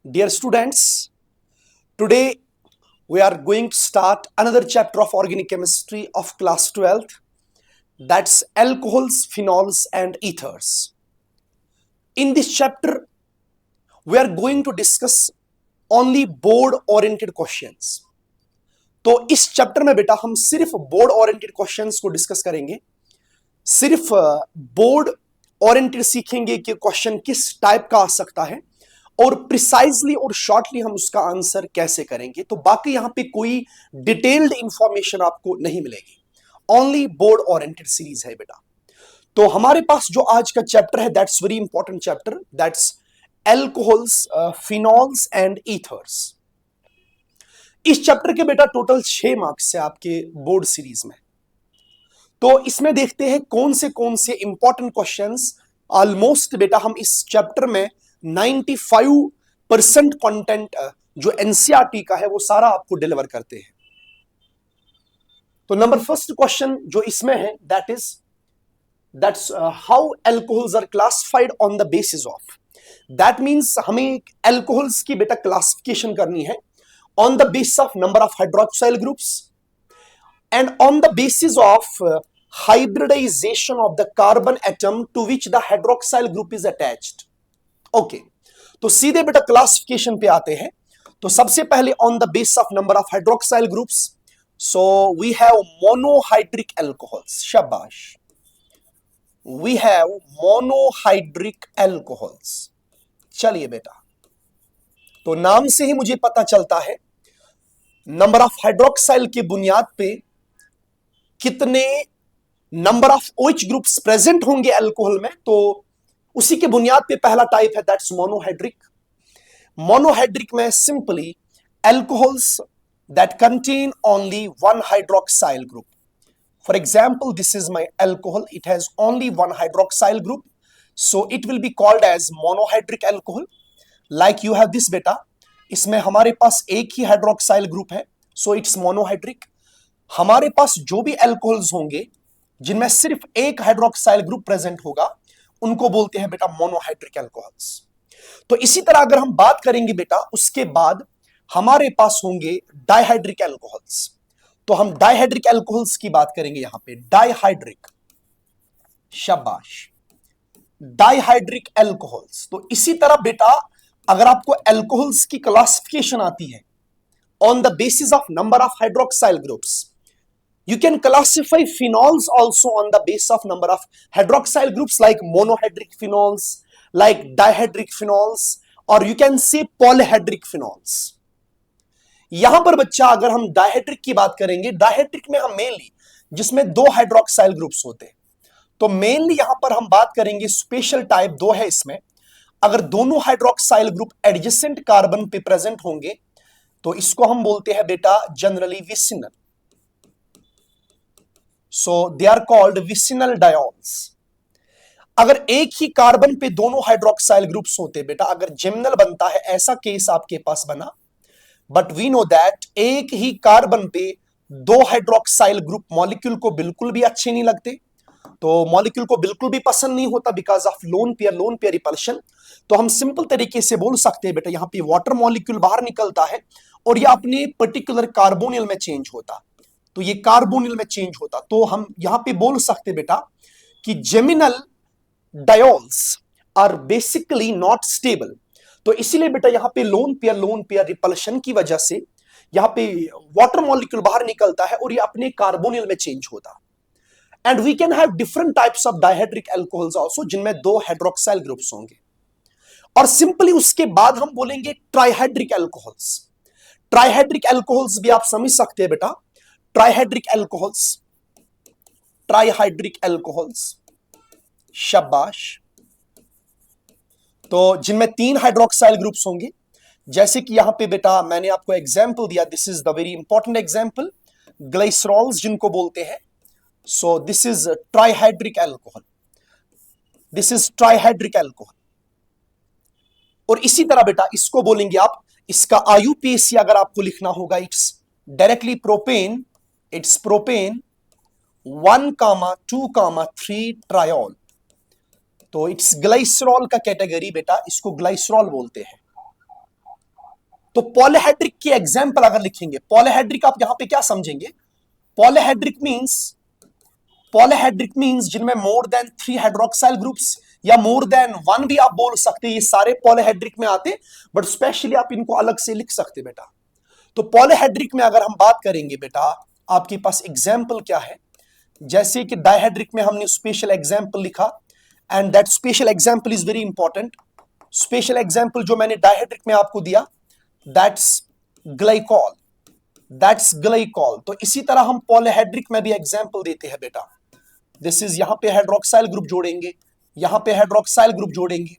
Dear students, today we are going to start another chapter of organic chemistry of class 12th, that's alcohols, phenols and ethers. In this chapter, we are going to discuss only board oriented questions. तो इस chapter में बेटा हम सिर्फ board oriented questions को discuss करेंगे, सिर्फ board oriented सीखेंगे कि क्वेश्चन किस टाइप का आ सकता है और प्रिसाइजली और शॉर्टली हम उसका आंसर कैसे करेंगे। तो बाकी यहां पे कोई डिटेल्ड इंफॉर्मेशन आपको नहीं मिलेगी, ओनली बोर्ड ओरिएंटेड सीरीज है बेटा। तो हमारे पास जो आज का चैप्टर है that's very important chapter, that's alcohols, phenols and ethers. इस चैप्टर के बेटा टोटल 6 मार्क्स है आपके बोर्ड सीरीज में। तो इसमें देखते हैं कौन से इंपॉर्टेंट क्वेश्चंस। ऑलमोस्ट बेटा हम इस चैप्टर में 95% कंटेंट जो एनसीईआरटी का है वो सारा आपको डिलीवर करते हैं। तो नंबर फर्स्ट क्वेश्चन जो इसमें है that's how alcohols are classified on the basis of. That means हमें एल्कोहल्स की बेटा क्लासिफिकेशन करनी है on the basis of number of hydroxyl groups and on the basis of hybridization of the carbon atom to which the hydroxyl group is attached. Okay, तो सीधे बेटा classification पे आते हैं। तो सबसे पहले on the basis of number of hydroxyl groups, so we have monohydric alcohols. शाबाश, we have monohydric alcohols. चलिए बेटा, तो नाम से ही मुझे पता चलता है नंबर ऑफ हाइड्रोक्साइल की बुनियाद पे कितने number of OH groups present होंगे अल्कोहल में। तो उसी के बुनियाद पे पहला टाइप है दैट्स मोनोहाइड्रिक। मोनोहाइड्रिक में simply alcohols that contain only one hydroxyl group. For example, this is my alcohol, it has only one hydroxyl group, so it will be called as monohydric alcohol. Like you have this बेटा, इसमें हमारे पास एक ही hydroxyl group है, so it's monohydric. हमारे पास जो भी alcohols होंगे जिनमें सिर्फ एक हाइड्रोक्साइल ग्रुप प्रेजेंट होगा उनको बोलते हैं बेटा मोनोहाइड्रिक अल्कोहल्स। तो इसी तरह अगर हम बात करेंगे बेटा, उसके बाद हमारे पास होंगे डाइहाइड्रिक अल्कोहल्स। तो हम डाइहाइड्रिक अल्कोहल्स की बात करेंगे यहां पे, डाइहाइड्रिक, शाबाश, डाइहाइड्रिक अल्कोहल्स। तो इसी तरह बेटा अगर आपको अल्कोहल्स की क्लासिफिकेशन आती है on the basis of number of hydroxyl groups, you can classify phenols also on the basis of number of hydroxyl groups like monohydric phenols, like dihydric phenols, or you can say polyhydric phenols. यहां पर बच्चा अगर हम डायहाइड्रिक की बात करेंगे, डायहाइड्रिक में हम मेनली जिसमें 2 हाइड्रोक्साइल ग्रुप्स होते हैं, तो मेनली यहां पर हम बात करेंगे स्पेशल टाइप 2 है इसमें। अगर दोनों हाइड्रोक्साइल ग्रुप एडजेसेंट कार्बन पे प्रेजेंट होंगे तो इसको हम बोलते हैं बेटा generally vicinal, so they are called vicinal diols. अगर एक ही कार्बन पे दोनों हाइड्रोक्साइल ग्रुप्स होते बेटा, अगर जिम्नल बनता है, ऐसा केस आपके पास बना, बट वी नो दैट एक ही कार्बन पे 2 हाइड्रोक्साइल ग्रुप मॉलिक्यूल को बिल्कुल भी अच्छे नहीं लगते, तो मॉलिक्यूल को बिल्कुल भी पसंद नहीं होता because of lone pair repulsion. तो हम सिंपल तरीके से बोल सकते हैं बेटा, यहां पे वाटर मॉलिक्यूल बाहर निकलता है और ये अपने पर्टिकुलर कार्बोनिल में चेंज होता, तो ये कार्बोनिल में चेंज होता, तो हम यहां पे बोल सकते बेटा कि geminal diols are basically not stable. तो इसीलिए बेटा यहां पे लोन पेयर रिपल्शन की वजह से यहां पे वाटर मॉलिक्यूल बाहर निकलता है और ये अपने कार्बोनिल में चेंज होता। And we can have different types of dihydric alcohols also जिनमें 2 हाइड्रोक्साइल ग्रुप्स होंगे। और सिंपली उसके बाद हम बोलेंगे ट्राइहाइड्रिक अल्कोहल्स। ट्राइहाइड्रिक अल्कोहल्स भी आप समझ सकते हैं बेटा, ट्राइहाइड्रिक अल्कोहल्स, ट्राइहाइड्रिक अल्कोहल्स, शाबाश। तो जिनमें 3 हाइड्रोक्साइल ग्रुप्स होंगे, जैसे कि यहां पे बेटा मैंने आपको एग्जांपल दिया, this is the very important example, glycerols जिनको बोलते हैं। So this is trihydric alcohol. This is trihydric alcohol. और इसी तरह बेटा इसको बोलेंगे आप, इसका IUPAC अगर आपको लिखना होगा, it's directly propane, it's propane 1,2,3 triol. तो इट्स ग्लाइसरॉल का कैटेगरी बेटा, इसको ग्लाइसरॉल बोलते हैं। तो पॉलीहेड्रिक की एग्जाम्पल अगर लिखेंगे, पॉलीहेड्रिक आप यहां पे क्या समझेंगे? पॉलीहेड्रिक मींस जिनमें मोर देन 3 हाइड्रोक्साइल ग्रुप्स या मोर देन 1 भी आप बोल सकते हैं, ये सारे पॉलीहेड्रिक में आते, बट स्पेशली आप इनको अलग से लिख सकते बेटा। तो पॉलीहेड्रिक में अगर हम बात करेंगे बेटा, आपके पास एग्जाम्पल क्या है? जैसे कि डायहेड्रिक में हमने स्पेशल एग्जाम्पल लिखा, and that special example is very important. Special example जो मैंने डायहेड्रिक में आपको दिया, दैट्स ग्लाइकॉल, तो इसी तरह हम पॉलीहेड्रिक में भी एग्जाम्पल देते हैं बेटा। दिस इज, यहां पे हाइड्रोक्साइल ग्रुप जोड़ेंगे, यहां पे हाइड्रोक्साइल ग्रुप जोड़ेंगे,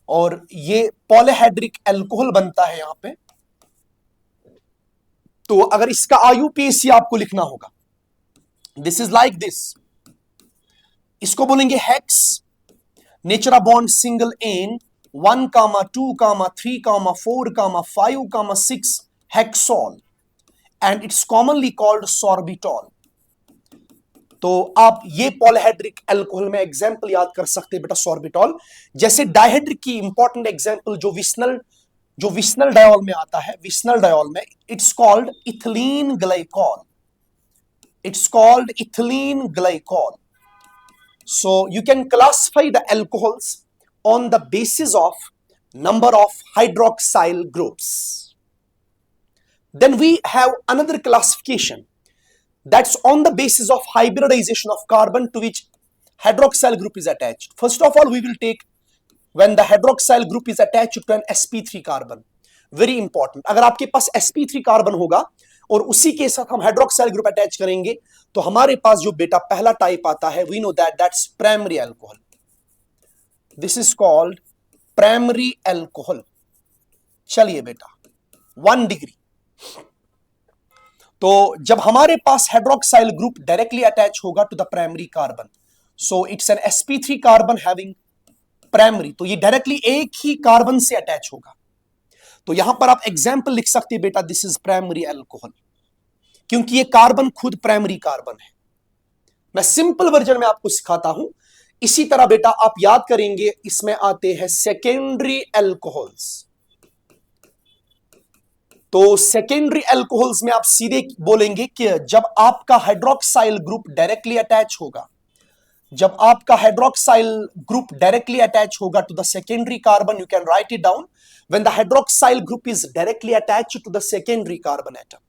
और ये पॉलीहेड्रिक एल्कोहल बनता है यहां पे। तो अगर इसका आईयूपीएसी आपको लिखना होगा, दिस इज लाइक दिस, इसको बोलेंगे hex, nature of bond single ane 1, 2, 3, 4, 5, 6 hexol, and it's commonly called sorbitol. तो आप ये पॉलीहेड्रिक अल्कोहल में एग्जाम्पल याद कर सकते हैं बेटा, सॉर्बिटॉल। जैसे डायहेड्रिक की इंपॉर्टेंट एग्जाम्पल जो विस्नल डायोल में आता है, विस्नल डायोल में it's called ethylene glycol, so you can classify the alcohols on the basis of number of hydroxyl groups. Then we have another classification that's on the basis of hybridization of carbon to which hydroxyl group is attached. First of all, we will take when the hydroxyl group is attached to an sp3 carbon. Very important. अगर आपके पास sp3 carbon होगा और उसी के साथ हम hydroxyl group attach करेंगे, तो हमारे पास जो बेटा पहला टाइप आता है, we know that's primary alcohol. This is called primary alcohol. चलिए बेटा, 1 डिग्री। तो जब हमारे पास हाइड्रोक्साइल ग्रुप डायरेक्टली अटैच होगा to the primary carbon, so it's an sp3 carbon having primary, तो ये डायरेक्टली एक ही कार्बन से अटैच होगा। तो यहां पर आप एग्जाम्पल लिख सकते हैं बेटा, दिस इज प्राइमरी अल्कोहल, क्योंकि ये कार्बन खुद प्राइमरी कार्बन है। मैं सिंपल वर्जन में आपको सिखाता हूं। इसी तरह बेटा आप याद करेंगे, इसमें आते हैं सेकेंडरी अल्कोहल्स। तो सेकेंडरी अल्कोहल्स में आप सीधे बोलेंगे कि जब आपका हाइड्रोक्साइल ग्रुप डायरेक्टली अटैच होगा, जब आपका हाइड्रोक्साइल ग्रुप डायरेक्टली अटैच होगा to the secondary carbon, you can write it down, when the hydroxyl group is directly attached to the secondary carbon atom.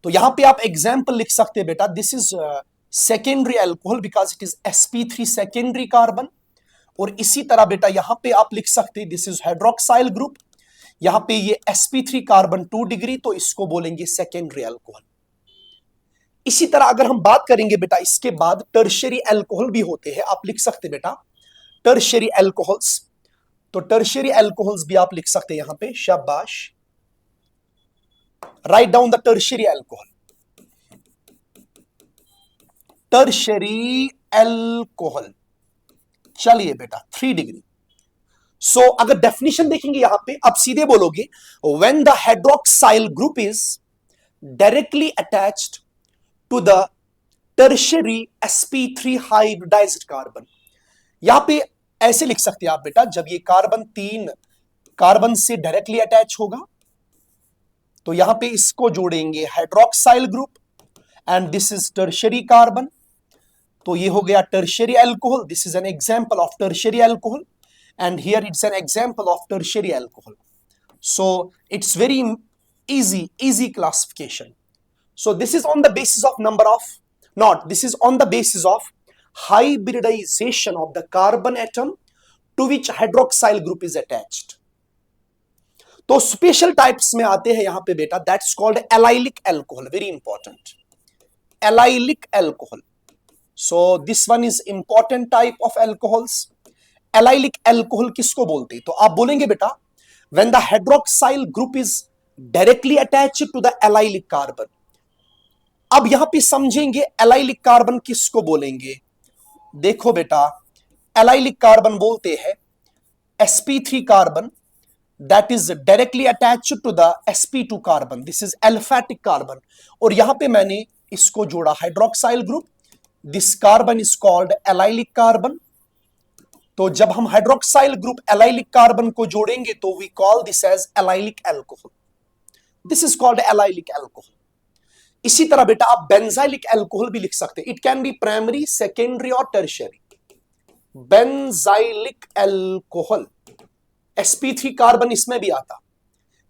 तो यहां पे आप एग्जाम्पल लिख सकते हैं बेटा, this is secondary alcohol because it is sp3 secondary carbon. और इसी तरह बेटा यहां पे आप लिख सकते हैं, दिस इज हाइड्रोक्साइल ग्रुप, यहां पे ये sp3 कार्बन 2 डिग्री, तो इसको बोलेंगे सेकेंडरी अल्कोहल। इसी तरह अगर हम बात करेंगे बेटा, इसके बाद टर्शियरी अल्कोहल भी होते हैं, आप लिख सकते बेटा टर्शियरी अल्कोहल्स। तो टर्शियरी अल्कोहल्स भी आप लिख सकते हैं यहां पे, शाबाश, write down the tertiary alcohol. Tertiary alcohol, चलिए बेटा 3 डिग्री। सो अगर डेफिनेशन देखेंगे यहां पे, आप सीधे बोलोगे when the hydroxyl group is directly attached to the tertiary sp3 hybridized carbon. यहां पे ऐसे लिख सकते हैं आप बेटा, जब ये कार्बन 3 कार्बन से डायरेक्टली अटैच होगा, तो यहां पे इसको जोड़ेंगे hydroxyl group, and this is tertiary carbon, तो ये हो गया tertiary alcohol. This is an example of tertiary alcohol, and here it's an example of tertiary alcohol. So it's very easy classification. So this is on the basis of number of, not, this is on the basis of hybridization of the carbon atom to which hydroxyl group is attached. तो special types में आते हैं यहां पे बेटा, that's called allylic alcohol, very important, allylic alcohol. So this one is important type of alcohols. Allylic alcohol किसको बोलते हैं? तो आप बोलेंगे बेटा when the hydroxyl group is directly attached to the allylic carbon. अब यहां पे समझेंगे एलाइलिक कार्बन किसको बोलेंगे। देखो बेटा, एलाइलिक कार्बन बोलते हैं sp3 carbon that is directly attached to the sp2 carbon, this is aliphatic carbon, और यहां पे मैंने इसको जोड़ा hydroxyl group, this carbon is called allylic carbon, तो जब हम हाइड्रोक्साइल ग्रुप एलाइलिक कार्बन को जोड़ेंगे तो we call this as allylic alcohol, this is called allylic alcohol. इसी तरह बेटा आप बेंजाइलिक एल्कोहल भी लिख सकते हैं, it can be primary, secondary और tertiary. Benzylic alcohol, sp3 carbon इसमें भी आता।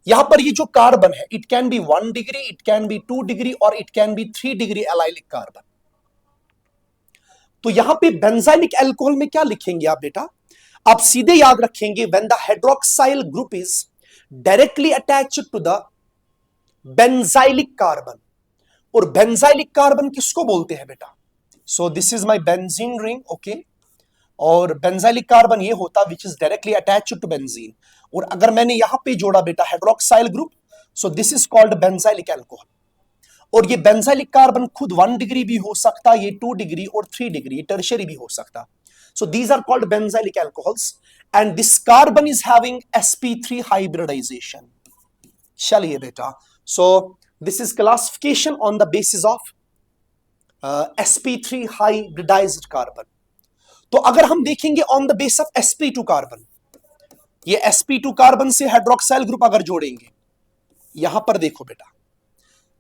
यहां पर ये जो कार्बन है it can be 1 degree, it can be 2 degree और it can be 3 degree allylic carbon. तो यहां पे बेंजाइलिक एल्कोहल में क्या लिखेंगे आप बेटा, आप सीधे याद रखेंगे when the hydroxyl group is directly attached to the benzylic carbon. और बेंजाइलिक कार्बन किसको बोलते हैं बेटा, so this is my benzene ring, okay. और बेंजाइलिक कार्बन ये होता which is directly attached to benzene. और अगर मैंने यहां पे जोड़ा बेटा hydroxyl group, so this is called benzylic alcohol. और ये बेंजाइलिक कार्बन खुद 1 डिग्री भी हो सकता, ये 2 डिग्री और 3 डिग्री टर्शियरी भी हो सकता। So these are called benzylic alcohols and this carbon is having sp3 hybridization. चलिए बेटा, so this is classification on the basis of sp3 hybridized carbon. तो अगर हम देखेंगे on the base of sp2 carbon, ये sp2 कार्बन से hydroxyl group अगर जोड़ेंगे, यहां पर देखो बेटा,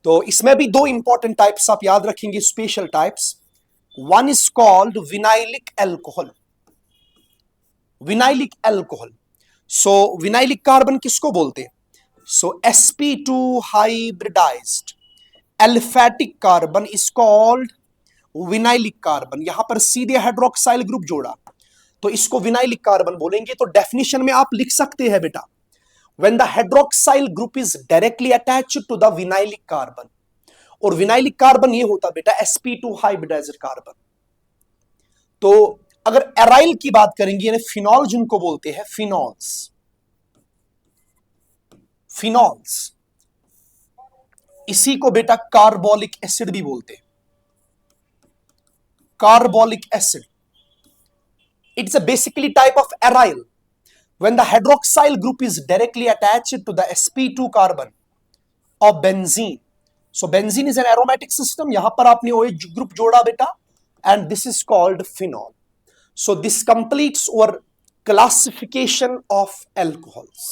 तो इसमें भी 2 इंपॉर्टेंट टाइप्स आप याद रखेंगे, special types. One is called vinylic alcohol, vinylic alcohol. So vinylic carbon किसको बोलते हैं, so sp2 hybridized aliphatic carbon is called vinylic carbon. यहां पर सीधे हाइड्रोक्साइल ग्रुप जोड़ा तो इसको विनाइलिक कार्बन बोलेंगे। तो डेफिनेशन में आप लिख सकते हैं बेटा, when the hydroxyl group is directly attached to the vinylic carbon, और विनाइलिक कार्बन ये होता बेटा sp2 हाइब्रिडाइज्ड कार्बन। तो अगर एराइल की बात करेंगे, यानी फिनॉल जिनको बोलते हैं, फिनॉल्स, फिनॉल्स, इसी को बेटा कार्बोलिक एसिड भी बोलते हैं, carbolic acid. It's a basically type of aryl when the hydroxyl group is directly attached to the sp2 carbon of benzene. So benzene is an aromatic system, यहां पर आपने OH group जोड़ा बेटा, and this is called phenol. So this completes our classification of alcohols.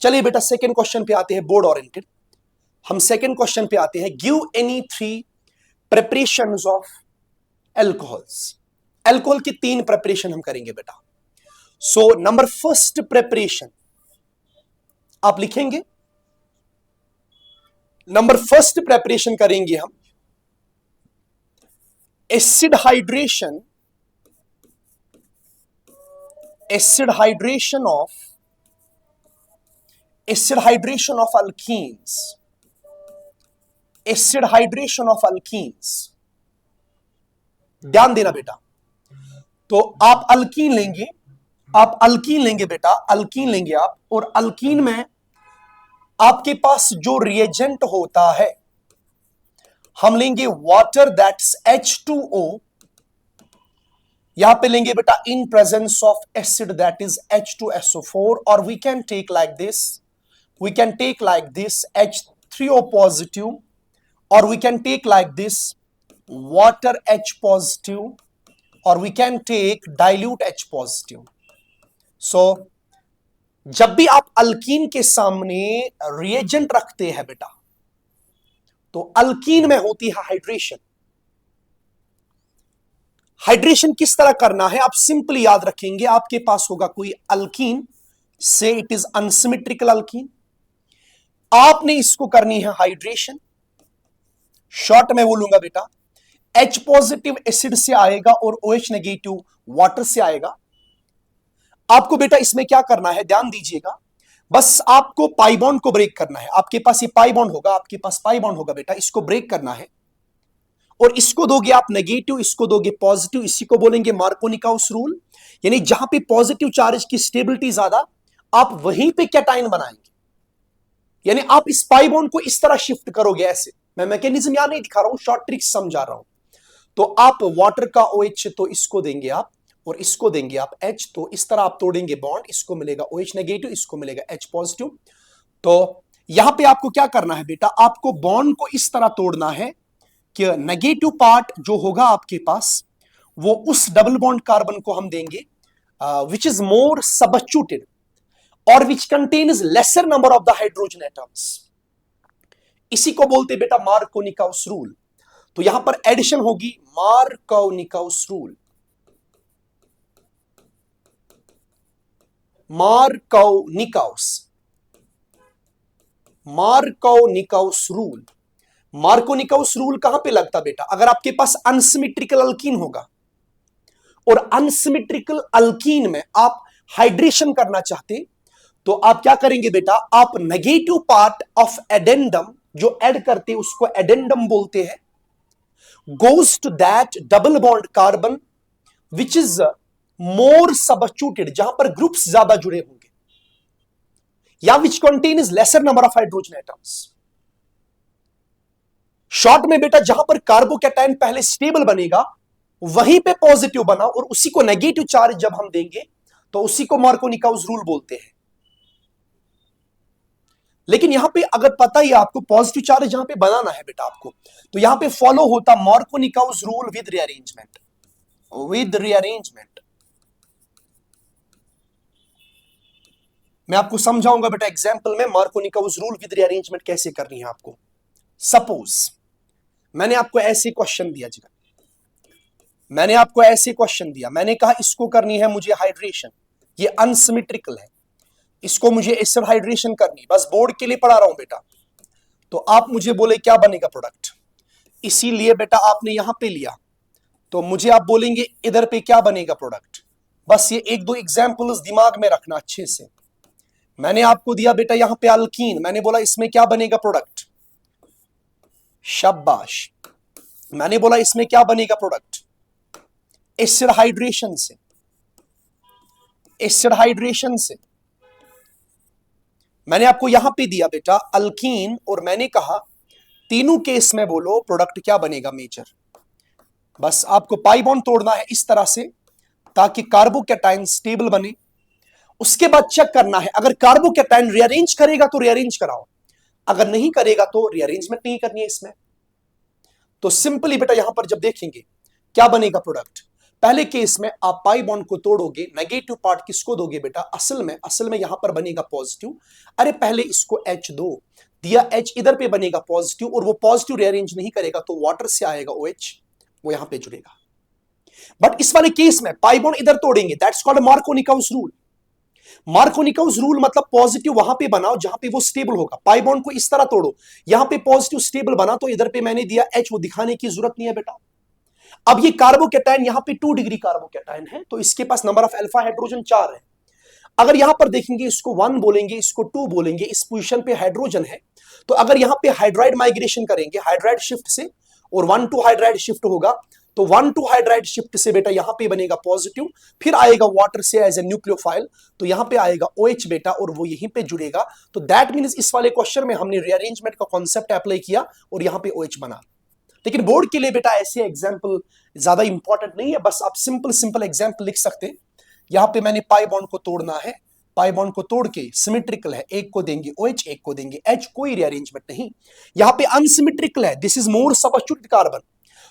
चलिए बेटा second question पे आते हैं, बोर्ड ओरिएंटेड। हम सेकेंड क्वेश्चन पे आते हैं, give any 3 preparations of alcohols. Alcohol की 3 प्रिपरेशन हम करेंगे बेटा। सो नंबर फर्स्ट प्रिपरेशन आप लिखेंगे, नंबर फर्स्ट प्रिपरेशन करेंगे हम acid hydration, acid hydration of, acid hydration of alkenes, acid hydration of alkenes. ध्यान देना बेटा, तो आप अल्कीन लेंगे, आप अल्कीन लेंगे बेटा, अल्कीन लेंगे आप, और अल्कीन में आपके पास जो रिएजेंट होता है, हम लेंगे वाटर दैट्स H2O, यहां पे लेंगे बेटा in presence of acid that is H2SO4, और we can take like this, we can take like this H3O positive, और we can take like this water H positive, और we can take dilute H positive. So जब भी आप alkyne के सामने reagent रखते हैं बेटा, तो अल्कीन में होती है हाइड्रेशन। हाइड्रेशन किस तरह करना है आप सिंपली याद रखेंगे, आपके पास होगा कोई अल्कीन, से इट इज अनसिमेट्रिकल अल्कीन, आपने इसको करनी है हाइड्रेशन। शॉर्ट में बोलूंगा बेटा, H पॉजिटिव एसिड से आएगा और OH नेगेटिव वाटर से आएगा। आपको बेटा इसमें क्या करना है, ध्यान दीजिएगा, बस आपको पाई बॉन्ड को ब्रेक करना है। आपके पास ये पाई बॉन्ड होगा, आपके पास पाई बॉन्ड होगा बेटा, इसको ब्रेक करना है, और इसको दोगे आप नेगेटिव, इसको दोगे पॉजिटिव। इसी को बोलेंगे मार्कोनिकाउस रूल, यानी जहां पे पॉजिटिव चार्ज की स्टेबिलिटी ज्यादा, आप वहीं पे कैटायन बनाएंगे। यानी आप इस पाई बॉन्ड को इस तरह शिफ्ट करोगे, ऐसे। मैं मैकेनिज्म यहां नहीं दिखा रहा हूं, शॉर्ट ट्रिक्स समझा रहा हूं। तो आप वाटर का OH तो इसको देंगे आप, और इसको देंगे आप H, तो इस तरह आप तोड़ेंगे बॉन्ड, इसको मिलेगा OH नेगेटिव, इसको मिलेगा H पॉजिटिव। तो यहां पे आपको क्या करना है बेटा, आपको बॉन्ड को इस तरह तोड़ना है कि नेगेटिव पार्ट जो होगा आपके पास, वो उस डबल बॉन्ड कार्बन को हम देंगे विच इज मोर सबस्टिट्यूटेड और विच contains lesser number of the hydrogen atoms. इसी को बोलते बेटा मार्कोनिकाउस रूल। तो यहां पर एडिशन होगी मार्कोनिकाउस रूल, मार्कोनिकाउस, मार्कोनिकाउस रूल। मार्कोनिकाउस रूल कहां पे लगता बेटा? अगर आपके पास अनसिमेट्रिकल अल्कीन होगा और अनसिमेट्रिकल अल्कीन में आप हाइड्रेशन करना चाहते तो आप क्या करेंगे बेटा? आप नेगेटिव पार्ट ऑफ एडेंडम जो ऐड करते उसको एडेंडम बोलते हैं, goes to that double bond carbon which is more substituted, जहां पर ग्रुप्स ज्यादा जुड़े होंगे, या which contains lesser number of hydrogen atoms. Short में बेटा जहां पर कार्बोकैटायन पहले स्टेबल बनेगा वहीं पे पॉजिटिव बना और उसी को नेगेटिव चार्ज जब हम देंगे तो उसी को मार्कोनिकाउस रूल बोलते हैं। लेकिन यहां पे अगर पता ही आपको पॉजिटिव चार्ज जहां पे बनाना है बेटा आपको, तो यहां पे फॉलो होता Markovnikov's rule with rearrangement, with rearrangement. मैं आपको समझाऊंगा बेटा एग्जांपल में मार्कोनिकाउस रूल विद रीअरेंजमेंट कैसे करनी है आपको। सपोज मैंने आपको ऐसे क्वेश्चन दिया जी, मैंने आपको ऐसे क्वेश्चन दिया, मैंने कहा इसको करनी है मुझे हाइड्रेशन, ये अनसिमेट्रिकल है, इसको मुझे एसिड हाइड्रेशन करनी, बस बोर्ड के लिए पढ़ा रहा हूं बेटा। तो आप मुझे बोले क्या बनेगा प्रोडक्ट, इसीलिए बेटा आपने यहां पे लिया तो मुझे आप बोलेंगे इधर पे क्या बनेगा प्रोडक्ट। बस ये एक दो एग्जांपल्स दिमाग में रखना अच्छे से। मैंने आपको दिया बेटा यहां पे अल्कीन, मैंने बोला इसमें क्या बनेगा प्रोडक्ट, शाबाश। मैंने बोला इसमें क्या बनेगा प्रोडक्ट, एसिड हाइड्रेशन से, एसिड हाइड्रेशन से। मैंने आपको यहां पे दिया बेटा अल्कीन और मैंने कहा तीनों केस में बोलो प्रोडक्ट क्या बनेगा मेजर। बस आपको पाई बॉन्ड तोड़ना है इस तरह से ताकि कार्बोकैटायन स्टेबल बने। उसके बाद चेक करना है अगर कार्बोकैटायन रीअरेंज करेगा तो रीअरेंज कराओ, अगर नहीं करेगा तो रीअरेंजमेंट नहीं करनी है इसमें। तो सिंपली बेटा यहां पर जब देखेंगे क्या बनेगा प्रोडक्ट, पहले केस में आप पाई बॉन्ड को तोड़ोगे, नेगेटिव पार्ट किसको दोगे बेटा, असल में यहां पर बनेगा पॉजिटिव। अरे पहले इसको H दो, दिया H, इधर पे बनेगा पॉजिटिव और वो पॉजिटिव रीअरेंज नहीं करेगा तो वाटर से आएगा OH, वो यहां पे जुड़ेगा। बट इस वाले केस में पाई बॉन्ड इधर तोड़ेंगे, दैट्स कॉल्ड मार्कोनिकाउस रूल। मार्कोनिकाउस रूल मतलब पॉजिटिव वहां पे बनाओ जहां पे वो स्टेबल होगा। पाई बॉन्ड को इस तरह तोड़ो, यहां पे पॉजिटिव स्टेबल बना तो इधर पे मैंने दिया H, वो दिखाने की जरूरत नहीं है बेटा। अब ये कार्बोकैटायन यहां पे 2 डिग्री कार्बोकैटायन है तो इसके पास नंबर ऑफ अल्फा हाइड्रोजन 4 है। अगर यहां पर देखेंगे इसको 1 बोलेंगे, इसको 2 बोलेंगे, इस पोजीशन पे हाइड्रोजन है तो अगर यहां पे हाइड्राइड माइग्रेशन करेंगे हाइड्राइड शिफ्ट से और 1 टू हाइड्राइड शिफ्ट होगा तो 1 टू हाइड्राइड शिफ्ट से बेटा यहां पे बनेगा पॉजिटिव, फिर आएगा वाटर से एज ए न्यूक्लियोफाइल तो यहां पे आएगा OH बेटा और वो यहीं पे जुड़ेगा। तो दैट मींस इस वाले क्वेश्चन में हमने रीअरेंजमेंट का कॉन्सेप्ट अप्लाई किया और यहां पे OH बना। लेकिन बोर्ड के लिए बेटा ऐसे एग्जाम्पल ज्यादा इंपॉर्टेंट नहीं है, बस आप सिंपल एग्जाम्पल लिख सकते हैं। यहां पे मैंने पाई बॉन्ड को तोड़ना है, पाई बॉन्ड को तोड़ के सिमेट्रिकल है, एक को देंगे OH, एक को देंगे H, कोई रीअरेंजमेंट नहीं। यहां पे अनसिमेट्रिकल है, this is more substituted carbon.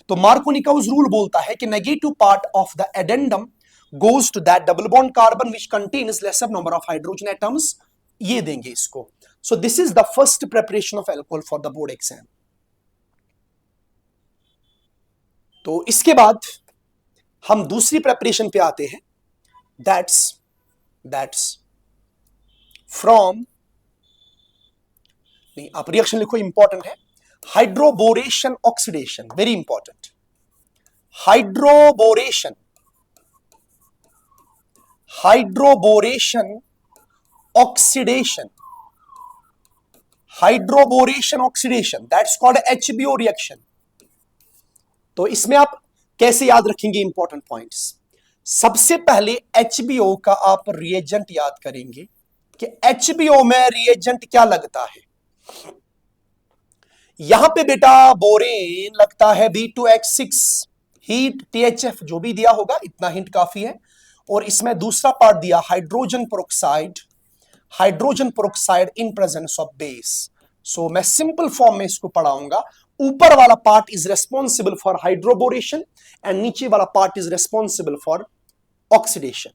तो मार्कोनिकाउस रूल बोलता है कि negative part of the addendum goes to that double bond carbon which contains lesser number of hydrogen atoms, ये देंगे इसको। So this is the first preparation of alcohol for the board exam. तो इसके बाद हम दूसरी प्रेपरेशन पे आते हैं, दैट्स फ्रॉम, नहीं आप रिएक्शन लिखो, इंपॉर्टेंट है, hydroboration oxidation, very important. Hydroboration oxidation, hydroboration oxidation, that's called HBO reaction. तो इसमें आप कैसे याद रखेंगे इंपॉर्टेंट पॉइंट्स। सबसे पहले HBO का आप रिएजेंट याद करेंगे कि HBO में रिएजेंट क्या लगता है। यहां पे बेटा बोरेन लगता है B2H6, हीट THF जो भी दिया होगा इतना हिंट काफी है। और इसमें दूसरा पार्ट दिया hydrogen peroxide in presence of base. So मैं सिंपल फॉर्म में इसको पढ़ाऊंगा, ऊपर वाला part is responsible for hydroboration and नीचे वाला part is responsible for oxidation.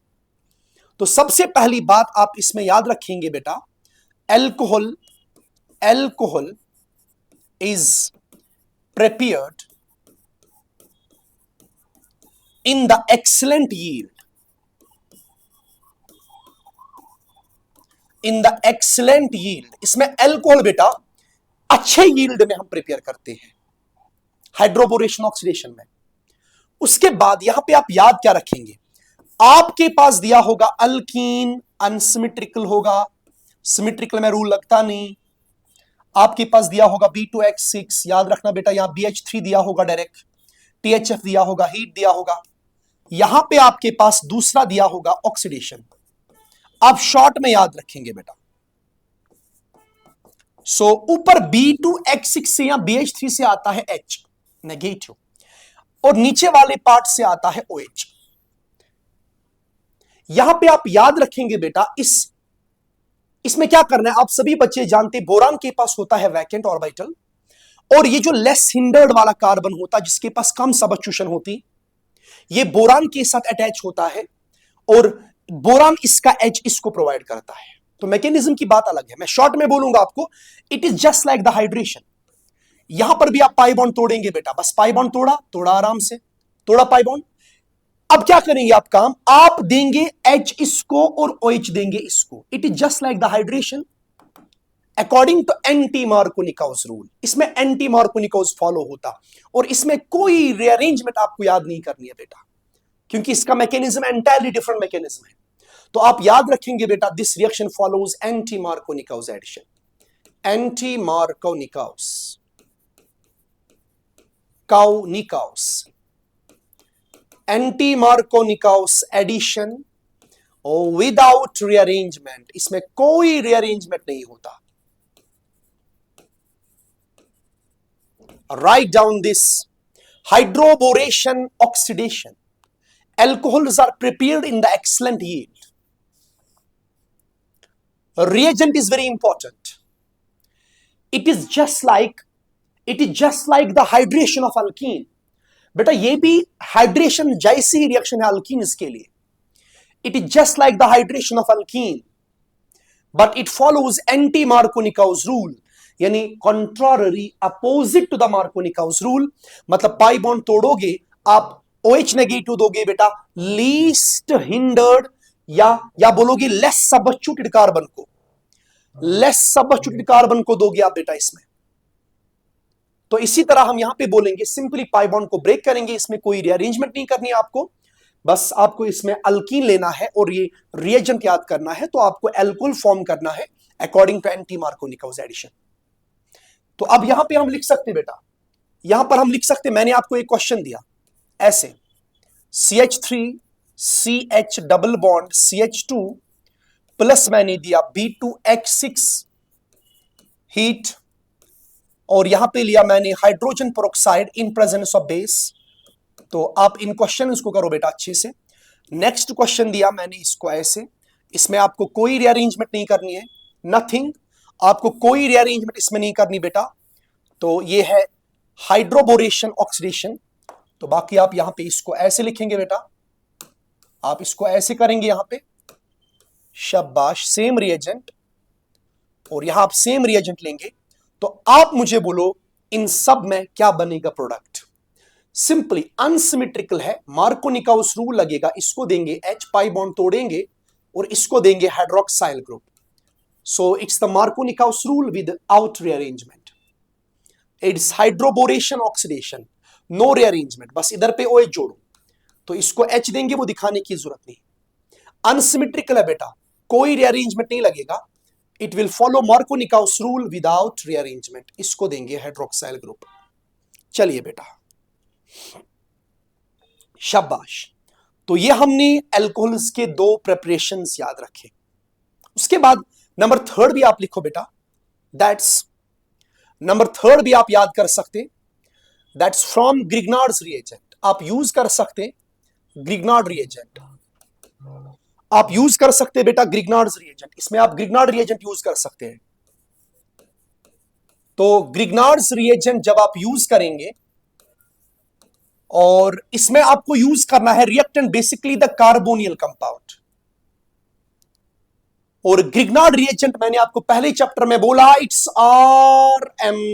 तो सबसे पहली बात आप इसमें याद रखेंगे बेटा, alcohol is prepared in the excellent yield, इसमें एल्कोहल बेटा अच्छे यील्ड में हम प्रिपेयर करते हैं हाइड्रोबोरेशन ऑक्सीडेशन में। उसके बाद यहां पे आप याद क्या रखेंगे, आपके पास दिया होगा अल्कीन अनसिमेट्रिकल होगा, सिमेट्रिकल में रूल लगता नहीं। आपके पास दिया होगा B2H6, याद रखना बेटा, यहां BH3 दिया होगा डायरेक्ट, THF दिया होगा, हीट दिया होगा, यहां पे आपके पास दूसरा दिया होगा ऑक्सीडेशन। आप शॉर्ट में याद रखेंगे बेटा। सो ऊपर B2H6 से या BH3 से आता है H नेगेटिव और नीचे वाले पार्ट से आता है OH। यहां पे आप याद रखेंगे बेटा, इसमें क्या करना है, आप सभी बच्चे जानते बोरान के पास होता है वैकेंट ऑर्बिटल, और ये जो लेस हिंडर्ड वाला कार्बन होता है जिसके पास कम सबस्टिट्यूशन होती, ये बोरान के साथ अटैच होता है और बोरान इसका एच इसको प्रोवाइड करता है। तो मैकेनिज्म की बात अलग है, मैं शॉर्ट में बोलूंगा आपको, it is just like the hydration. यहां पर भी आप पाई बॉन्ड तोड़ेंगे बेटा, बस पाई बॉन्ड तोड़ा आराम से, तोड़ा पाई बॉन्ड। अब क्या करेंगे आप काम, आप देंगे H इसको और OH देंगे इसको, it is just like the hydration according to anti Markovnikov's rule. इसमें एंटी मार्कोनिकाउस फॉलो होता और इसमें कोई रीअरेंजमेंट आपको याद नहीं करनी है बेटा, क्योंकि इसका मैकेनिज्म एंटायरली डिफरेंट मैकेनिज्म है। तो आप याद रखेंगे बेटा, this reaction follows anti Markovnikov's addition, anti Markovnikov's anti Markovnikov's addition और विदाउट रीअरेंजमेंट, इसमें कोई रीअरेंजमेंट नहीं होता। Write down this, hydroboration oxidation, alcohols are prepared in the excellent yield. Reagent is very important. It is just like the hydration of alkene. बेटा ये भी hydration जैसी ही reaction है अल्कीन्स के लिए। It is just like the hydration of alkene, but it follows anti-Markovnikov rule, यानी contrary, opposite to the Markovnikov rule। मतलब pi bond तोड़ोगे आप OH नेगेटिव दोगे बेटा, लीस्ट हिंडर्ड या बोलोगे लेस सबस्टिट्यूटेड कार्बन को, लेस सबस्टिट्यूटेड कार्बन को दोगे आप बेटा इसमें। तो इसी तरह हम यहां पे बोलेंगे सिंपली पाई बॉन्ड को ब्रेक करेंगे, इसमें कोई रीअरेंजमेंट नहीं करनी है आपको, बस आपको इसमें अल्कीन लेना है और ये रिएजेंट याद करना है। तो आपको एल्कोहल फॉर्म करना है according to anti Markovnikov's addition. तो अब यहां पे हम लिख सकते बेटा, यहां पर हम लिख सकते, मैंने आपको एक क्वेश्चन दिया ऐसे, CH3CH double bond CH2 plus मैंने दिया B2H6 हीट, और यहां पे लिया मैंने hydrogen peroxide in presence of base. तो आप इन क्वेश्चन को करो बेटा अच्छे से। नेक्स्ट क्वेश्चन दिया मैंने इसको ऐसे, इसमें आपको कोई रीअरेंजमेंट नहीं करनी है, नथिंग, आपको कोई रीअरेंजमेंट इसमें नहीं करनी बेटा। तो ये है हाइड्रोबोरेशन ऑक्सीडेशन। तो बाकी आप यहां पे इसको ऐसे लिखेंगे बेटा, आप इसको ऐसे करेंगे यहां पे, शाबाश, सेम रिएजेंट, और यहां आप सेम रिएजेंट लेंगे। तो आप मुझे बोलो इन सब में क्या बनेगा प्रोडक्ट। सिंपली अनसिमेट्रिकल है, मार्कोनिकाउस रूल लगेगा, इसको देंगे H, पाई बॉन्ड तोड़ेंगे और इसको देंगे hydroxyl group. So it's the Markovnikov's rule without rearrangement, it's hydroboration oxidation, no rearrangement, बस इधर पे OH जोड़ो। तो इसको H देंगे, वो दिखाने की जरूरत नहीं। अनसिमेट्रिकल है बेटा, कोई रीअरेंजमेंट नहीं लगेगा, it will follow Markovnikov's rule without rearrangement, इसको देंगे हाइड्रोक्साइल ग्रुप। चलिए बेटा, शाबाश। तो ये हमने एल्कोहल्स के दो प्रिपरेशंस याद रखे। उसके बाद नंबर थर्ड भी आप लिखो बेटा, दैट्स नंबर थर्ड भी आप याद कर सकते, दैट्स फ्रॉम ग्रिग्नार्ड्स रिएजेंट। आप यूज कर सकते ग्रिग्नार्ड रिएजेंट, आप यूज कर सकते बेटा ग्रिग्नार्ड्स रिएजेंट, इसमें आप ग्रिग्नार्ड रिएजेंट यूज कर सकते हैं। तो ग्रिग्नार्ड्स रिएजेंट जब आप यूज करेंगे, और इसमें आपको यूज करना है रिएक्टेंट बेसिकली द कार्बोनियल कंपाउंड। और ग्रिग्नार्ड रिएजेंट मैंने आपको पहले चैप्टर में बोला, इट्स RMgX।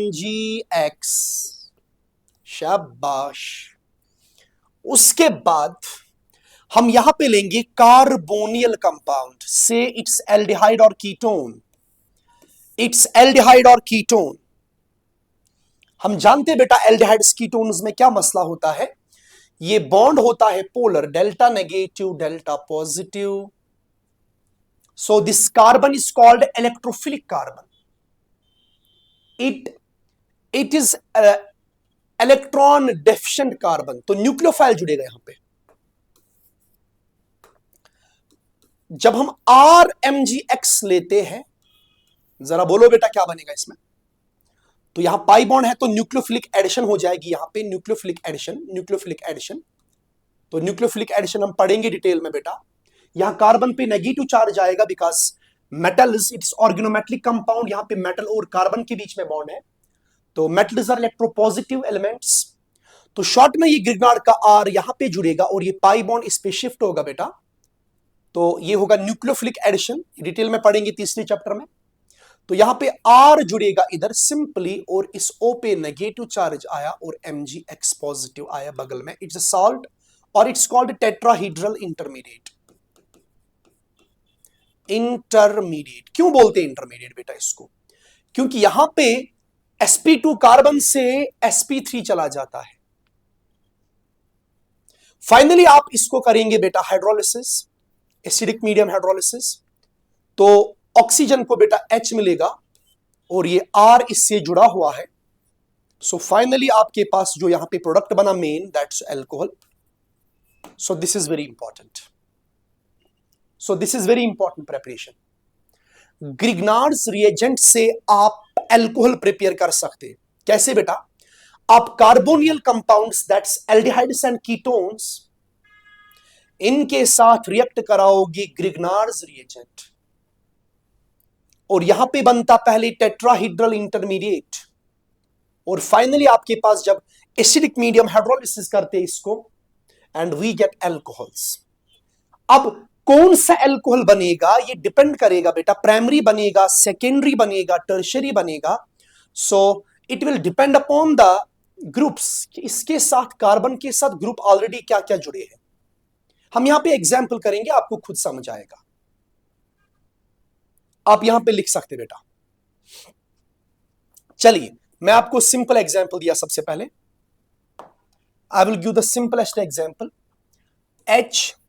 शाबाश। उसके बाद हम यहां पे लेंगे कार्बोनियल कंपाउंड से इट्स एल्डिहाइड और कीटोन। इट्स एल्डिहाइड और कीटोन। हम जानते हैं बेटा एल्डिहाइड्स कीटोन्स में क्या मसला होता है, ये बॉन्ड होता है polar, delta negative delta positive. So this carbon is called electrophilic carbon. It is electron deficient carbon. तो न्यूक्लियोफाइल जुड़ेगा यहां पे। जब हम RMgX लेते हैं, जरा बोलो बेटा क्या बनेगा इसमें, तो यहां पाई बॉन्ड है तो न्यूक्लियोफिलिक एडिशन हो जाएगी, यहां पे न्यूक्लियोफिलिक एडिशन, न्यूक्लियोफिलिक एडिशन। तो न्यूक्लियोफिलिक एडिशन हम पढ़ेंगे डिटेल में बेटा। यहां कार्बन पे नेगेटिव चार्ज आएगा because metal it's organometallic compound, यहां पे मेटल और कार्बन के बीच में बॉन्ड है, तो मेटल्स आर इलेक्ट्रोपॉजिटिव एलिमेंट्स। तो शॉर्ट में ये ग्रिग्नार्ड का R यहां पे जुड़ेगा और ये पाई बॉन्ड इस पे शिफ्ट होगा बेटा, तो ये होगा न्यूक्लियोफिलिक एडिशन, डिटेल में पढ़ेंगे तीसरे चैप्टर में। तो यहां पे R जुड़ेगा इधर सिंपली, और इस O पे नेगेटिव चार्ज आया और MgX पॉजिटिव आया बगल में। इट्स अ सॉल्ट और it's called tetrahedral intermediate. Intermediate क्यों बोलते हैं इंटरमीडिएट बेटा इसको, क्योंकि यहां पे sp2 कार्बन से sp3 चला जाता है। फाइनली आप इसको करेंगे बेटा हाइड्रोलिसिस, एसिडिक मीडियम हाइड्रोलिसिस, तो ऑक्सीजन को बेटा H मिलेगा और ये R इससे जुड़ा हुआ है। सो फाइनली आपके पास जो यहां पे प्रोडक्ट बना main, that's alcohol. So this is very important. So this is very important preparation. Grignard's reagent से आप अल्कोहल प्रिपेयर कर सकते हैं। कैसे बेटा, आप carbonyl compounds that's aldehydes and ketones, इनके साथ रिएक्ट कराओगे ग्रिग्नार्ड्स रिएजेंट, और यहां पे बनता पहले टेट्राहीड्रल इंटरमीडिएट, और फाइनली आपके पास जब एसिडिक मीडियम हाइड्रोलिसिस करते हैं इसको, एंड वी गेट अल्कोहल्स। अब कौन सा अल्कोहल बनेगा ये डिपेंड करेगा बेटा, प्राइमरी बनेगा, सेकेंडरी बनेगा, टर्शियरी बनेगा। सो it will depend upon the groups, इसके साथ कार्बन के साथ ग्रुप ऑलरेडी क्या क्या जुड़े हैं। हम यहां पे एग्जाम्पल करेंगे, आपको खुद समझ आएगा। आप यहां पे लिख सकते बेटा। चलिए मैं आपको सिंपल एग्जाम्पल दिया सबसे पहले। I will give the simplest example, HC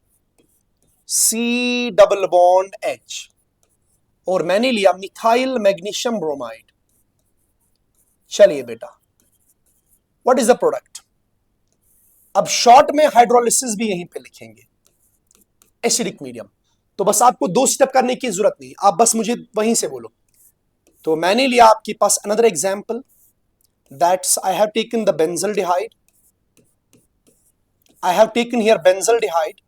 double bond H, और मैंने लिया मिथाइल मैग्नीशियम ब्रोमाइड। चलिए बेटा, व्हाट इज द प्रोडक्ट। अब शॉर्ट में हाइड्रोलिसिस भी यहीं पे लिखेंगे, एसिडिक मीडियम। तो बस आपको 2 स्टेप करने की जरूरत नहीं, आप बस मुझे वहीं से बोलो। तो मैंने लिया आपके पास another example, that's I have taken the benzaldehyde. I have taken here benzaldehyde.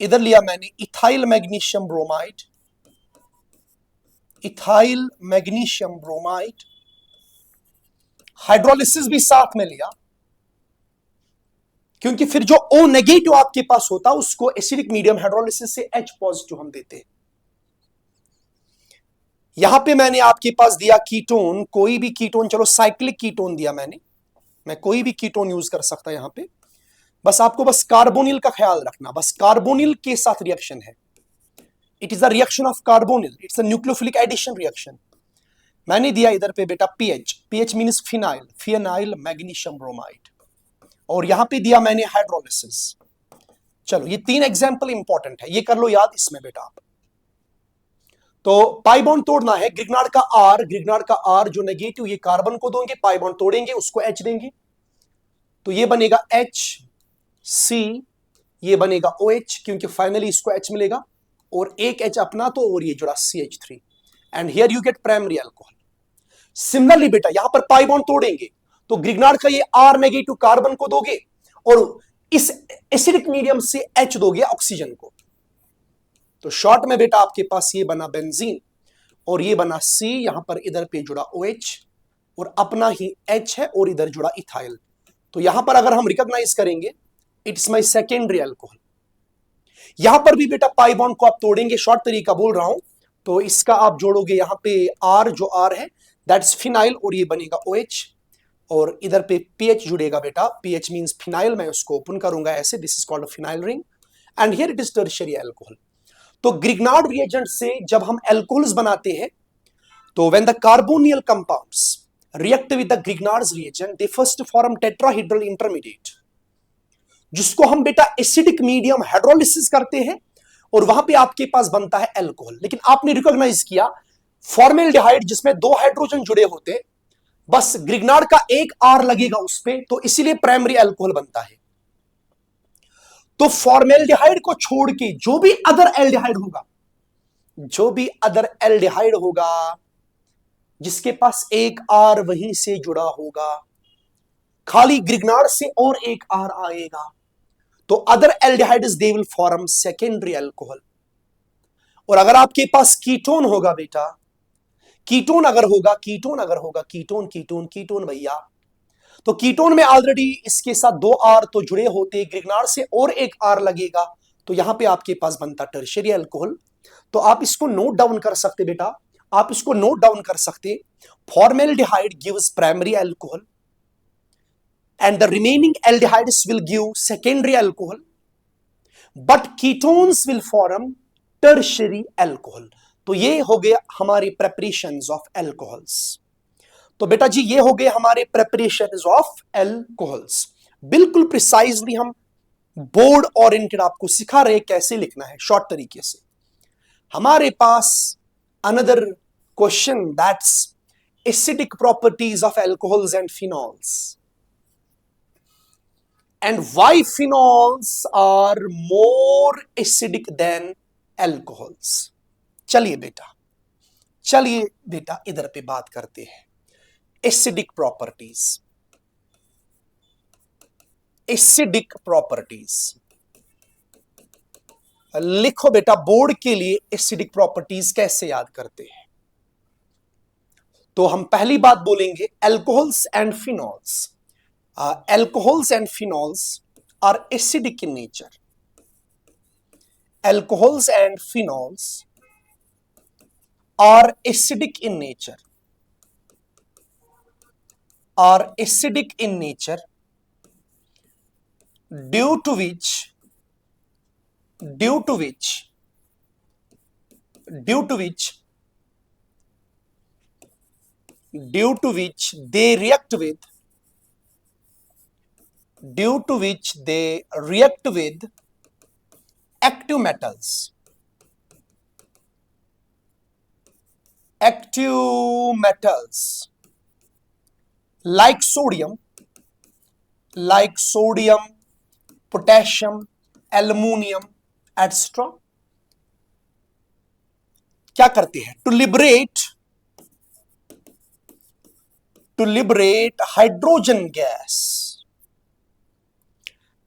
इधर लिया मैंने ethyl magnesium bromide, ethyl magnesium bromide. Hydrolysis भी साथ में लिया, क्योंकि फिर जो O नेगेटिव आपके पास होता उसको एसिडिक मीडियम हाइड्रोलिसिस से H पॉजिटिव हम देते हैं। यहां पे मैंने आपके पास दिया कीटोन, कोई भी कीटोन, चलो साइक्लिक कीटोन दिया मैंने, मैं कोई भी कीटोन यूज कर सकता यहां पे। बस आपको बस कार्बोनिल का ख्याल रखना, बस कार्बोनिल के साथ रिएक्शन है। It is the reaction of carbonyl, it's a nucleophilic addition reaction. मैंने दिया इधर पे बेटा PH, PH means phenyl, phenyl magnesium bromide, और यहां पे दिया मैंने हाइड्रोलिसिस। चलो ये 3 एग्जाम्पल इंपॉर्टेंट है, ये कर लो याद इसमें बेटा आप। तो पाई बॉन्ड तोड़ना है, ग्रिग्नार्ड का R, ग्रिग्नार्ड का R जो नेगेटिव, ये कार्बन को दोगे, पाई बॉन्ड तोड़ेंगे, उसको H देंगे, तो ये बनेगा HC, ये बनेगा OH, क्योंकि फाइनली इसको H मिलेगा, और एक H अपना तो, और ये जुड़ा CH3, and here you get primary alcohol. Similarly बेटा यहां पर पाई बॉन्ड तोड़ेंगे, तो ग्रिग्नार्ड का ये R नेगेटिव कार्बन को दोगे, और इस एसिडिक मीडियम से H दोगे ऑक्सीजन को। तो शॉर्ट में बेटा आपके पास ये बना बेंजीन, और ये बना C, यहां पर इधर पे जुड़ा OH, और अपना ही H है और इधर जुड़ा इथाइल। तो यहां पर अगर हम रिकॉग्नाइज करेंगे, इट्स माई सेकेंडरी अल्कोहल। यहां पर भी बेटा पाई बॉन्ड को आप तोड़ेंगे, शॉर्ट तरीका बोल रहा हूं, तो इसका आप जोड़ोगे यहां पे R, जो R है दैट्स फिनाइल, और ये बनेगा OH, और इधर पे PH जुड़ेगा बेटा, PH मींस फिनाइल, मैं उसको ओपन करूंगा ऐसे, this is called a phenyl ring, and here it is tertiary alcohol. तो ग्रिग्नार्ड रिएजेंट से जब हम अल्कोहल्स बनाते हैं, तो when the carbonyl compounds react with the Grignard's reagent, they first form tetrahedral intermediate, जिसको हम बेटा एसिडिक मीडियम हाइड्रोलिसिस करते हैं, और वहां पे आपके पास बनता है अल्कोहल। लेकिन आपने रिकॉग्नाइज किया फॉर्मेल्डिहाइड जिसमें 2 हाइड्रोजन जुड़े होते, बस ग्रिग्नार्ड का एक R लगेगा उस पे, तो इसीलिए प्राइमरी अल्कोहल बनता है। तो फॉर्मेल्डिहाइड को छोड़ के जो भी अदर एल्डिहाइड होगा, जो भी अदर एल्डिहाइड होगा जिसके पास एक R वहीं से जुड़ा होगा, खाली ग्रिग्नार्ड से और एक R आएगा, तो other aldehydes they will form secondary alcohol. और अगर आपके पास कीटोन होगा बेटा, कीटोन अगर होगा, कीटोन कीटोन कीटोन भैया, तो कीटोन में ऑलरेडी इसके साथ 2 R तो जुड़े होते, ग्रिग्नार्ड से और एक R लगेगा, तो यहां पे आपके पास बनता टर्शियरी अल्कोहल। तो आप इसको नोट डाउन कर सकते बेटा, आप इसको नोट डाउन कर सकते, formaldehyde gives primary alcohol and the remaining aldehydes will give secondary alcohol, but ketones will form tertiary alcohol। तो ये हो गया हमारे preparations of alcohols। तो बेटा जी ये हो गए हमारे preparations of alcohols। बिल्कुल प्रिसाइजली हम बोर्ड ओरिएंटेड आपको सिखा रहे कैसे लिखना है शॉर्ट तरीके से। हमारे पास another question, that's acidic properties of alcohols and phenols, and why phenols are more acidic than alcohols। चलिए बेटा इधर पे बात करते हैं एसिडिक प्रॉपर्टीज। एसिडिक प्रॉपर्टीज लिखो बेटा बोर्ड के लिए, एसिडिक प्रॉपर्टीज कैसे याद करते हैं। तो हम पहली बात बोलेंगे alcohols and phenols. Alcohols and phenols are acidic in nature। Alcohols and phenols are acidic in nature, due to which they react with active metals, like sodium, potassium, aluminum, etc। क्या करते हैं? To liberate hydrogen gas.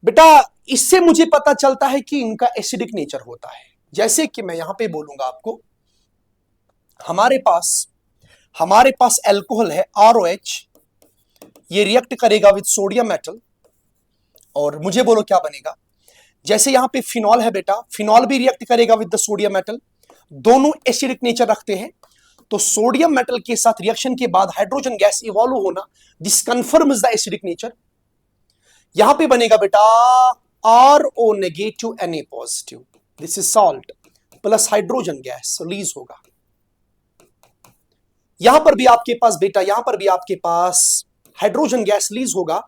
बेटा इससे मुझे पता चलता है कि इनका एसिडिक नेचर होता है। जैसे कि मैं यहां पे बोलूंगा आपको, हमारे पास अल्कोहल है ROH, ये रिएक्ट करेगा विद सोडियम मेटल, और मुझे बोलो क्या बनेगा। जैसे यहां पे फिनॉल है बेटा, फिनॉल भी रिएक्ट करेगा विद द सोडियम मेटल, दोनों एसिडिक नेचर रखते हैं। तो सोडियम मेटल के साथ रिएक्शन के बाद हाइड्रोजन गैस इवॉल्व होना, this confirms the acidic nature. यहां पे बनेगा बेटा RO negative Na positive, this is salt plus hydrogen gas release होगा। यहां पर भी आपके पास हाइड्रोजन गैस रिलीज होगा,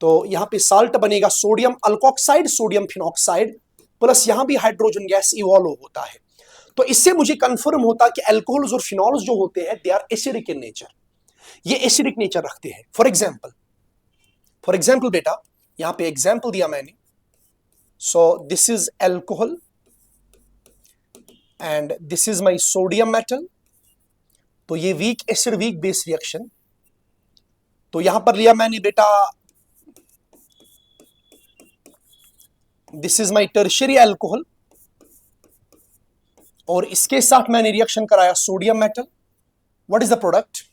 तो यहां पे साल्ट बनेगा sodium alkoxide, sodium phenoxide, plus यहां भी हाइड्रोजन गैस इवॉल्व होता है। तो इससे मुझे कंफर्म होता कि अल्कोहल्स और फिनॉल्स जो होते हैं they are acidic in nature, ये एसिडिक नेचर रखते हैं। फॉर एग्जाम्पल बेटा यहां पे एग्जाम्पल दिया मैंने, सो this is alcohol and this is my sodium metal, तो ये weak acid weak base reaction. तो यहां पर लिया मैंने बेटा this is my tertiary alcohol, और इसके साथ मैंने रिएक्शन कराया sodium metal. What is the product?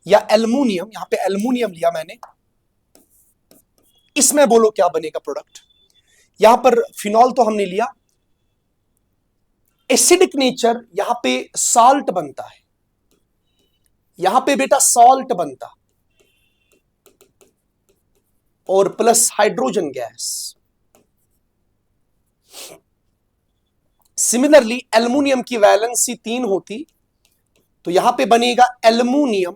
या एल्युमिनियम, यहां पे एल्युमिनियम लिया मैंने, इसमें बोलो क्या बनेगा प्रोडक्ट। यहां पर फिनॉल तो हमने लिया, एसिडिक नेचर, यहां पे सॉल्ट बनता है, यहां पे बेटा सॉल्ट बनता और plus hydrogen gas. Similarly aluminium की वैलेंसी 3 होती, तो यहां पे बनेगा aluminium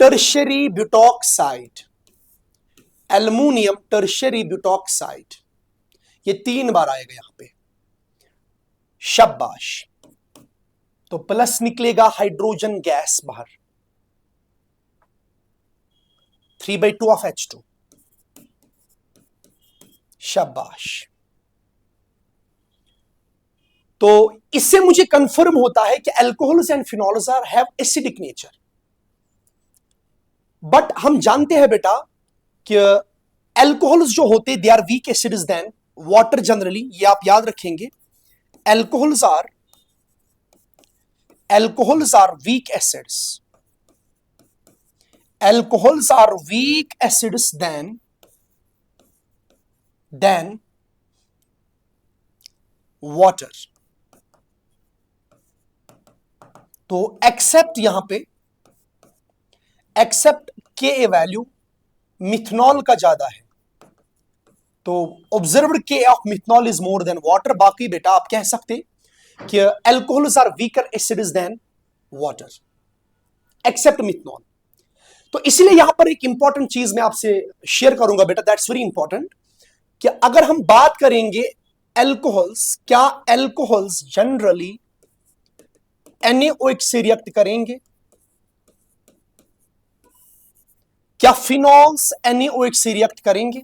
tertiary butoxide, aluminium tertiary butoxide, ये 3 बार आएगा यहां पे, शाबाश। तो प्लस निकलेगा हाइड्रोजन गैस बाहर, 3/2 ऑफ H2, शाबाश। तो इससे मुझे कंफर्म होता है कि alcohols and phenols are have acidic nature. But हम जानते हैं बेटा कि अल्कोहल्स जो होते they are weak acids than water generally, ये आप याद रखेंगे। Alcohols are weak acids, alcohols are weak acids than water. तो एक्सेप्ट यहां पे एक्सेप्ट के ए वैल्यू मिथनॉल का ज्यादा है, तो observed K of methanol is more than water. बाकी बेटा आप कह सकते कि alcohols are weaker acids than water except methanol. तो इसलिए यहां पर एक इंपॉर्टेंट चीज मैं आपसे शेयर करूंगा बेटा, दैट्स वेरी इंपॉर्टेंट, कि अगर हम बात करेंगे अल्कोहल्स, क्या अल्कोहल्स जनरली NaOH से रिएक्ट करेंगे? क्या फिनॉल्स NaOH से रिएक्ट करेंगे?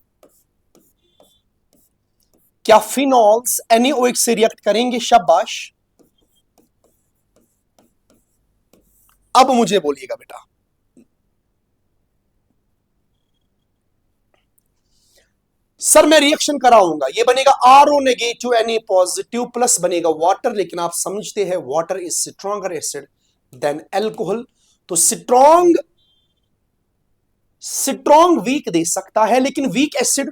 क्या फिनॉल्स NaOH से रिएक्ट करेंगे? शाबाश। अब मुझे बोलिएगा बेटा, सर मैं रिएक्शन कराऊंगा, ये बनेगा RO negative Na positive plus बनेगा वाटर, लेकिन आप समझते हैं water is stronger acid than alcohol. तो स्ट्रॉन्ग वीक दे सकता है, लेकिन weak acid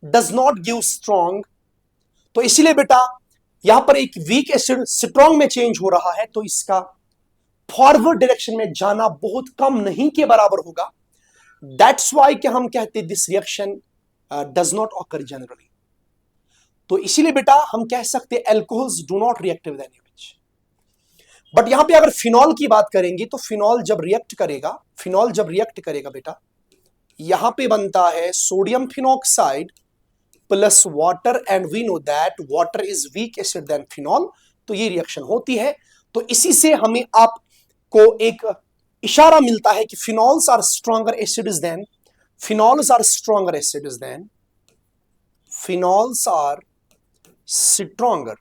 does not give strong. तो इसीलिए बेटा यहां पर एक वीक एसिड स्ट्रॉन्ग में चेंज हो रहा है, तो इसका फॉरवर्ड डायरेक्शन में जाना बहुत कम नहीं के बराबर होगा। दैट्स वाई कि हम कहते this reaction does not occur generally. तो इसीलिए बेटा हम कह सकते alcohols do not react with NaOH। But यहां पे अगर फिनॉल की बात करेंगे तो फिनॉल जब रिएक्ट करेगा बेटा, यहां पे बनता है sodium phenoxide plus water, and we know that water is weak acid than phenol, तो ये रिएक्शन होती है। तो इसी से हमें आपको एक इशारा मिलता है कि phenols are stronger acids than phenols are stronger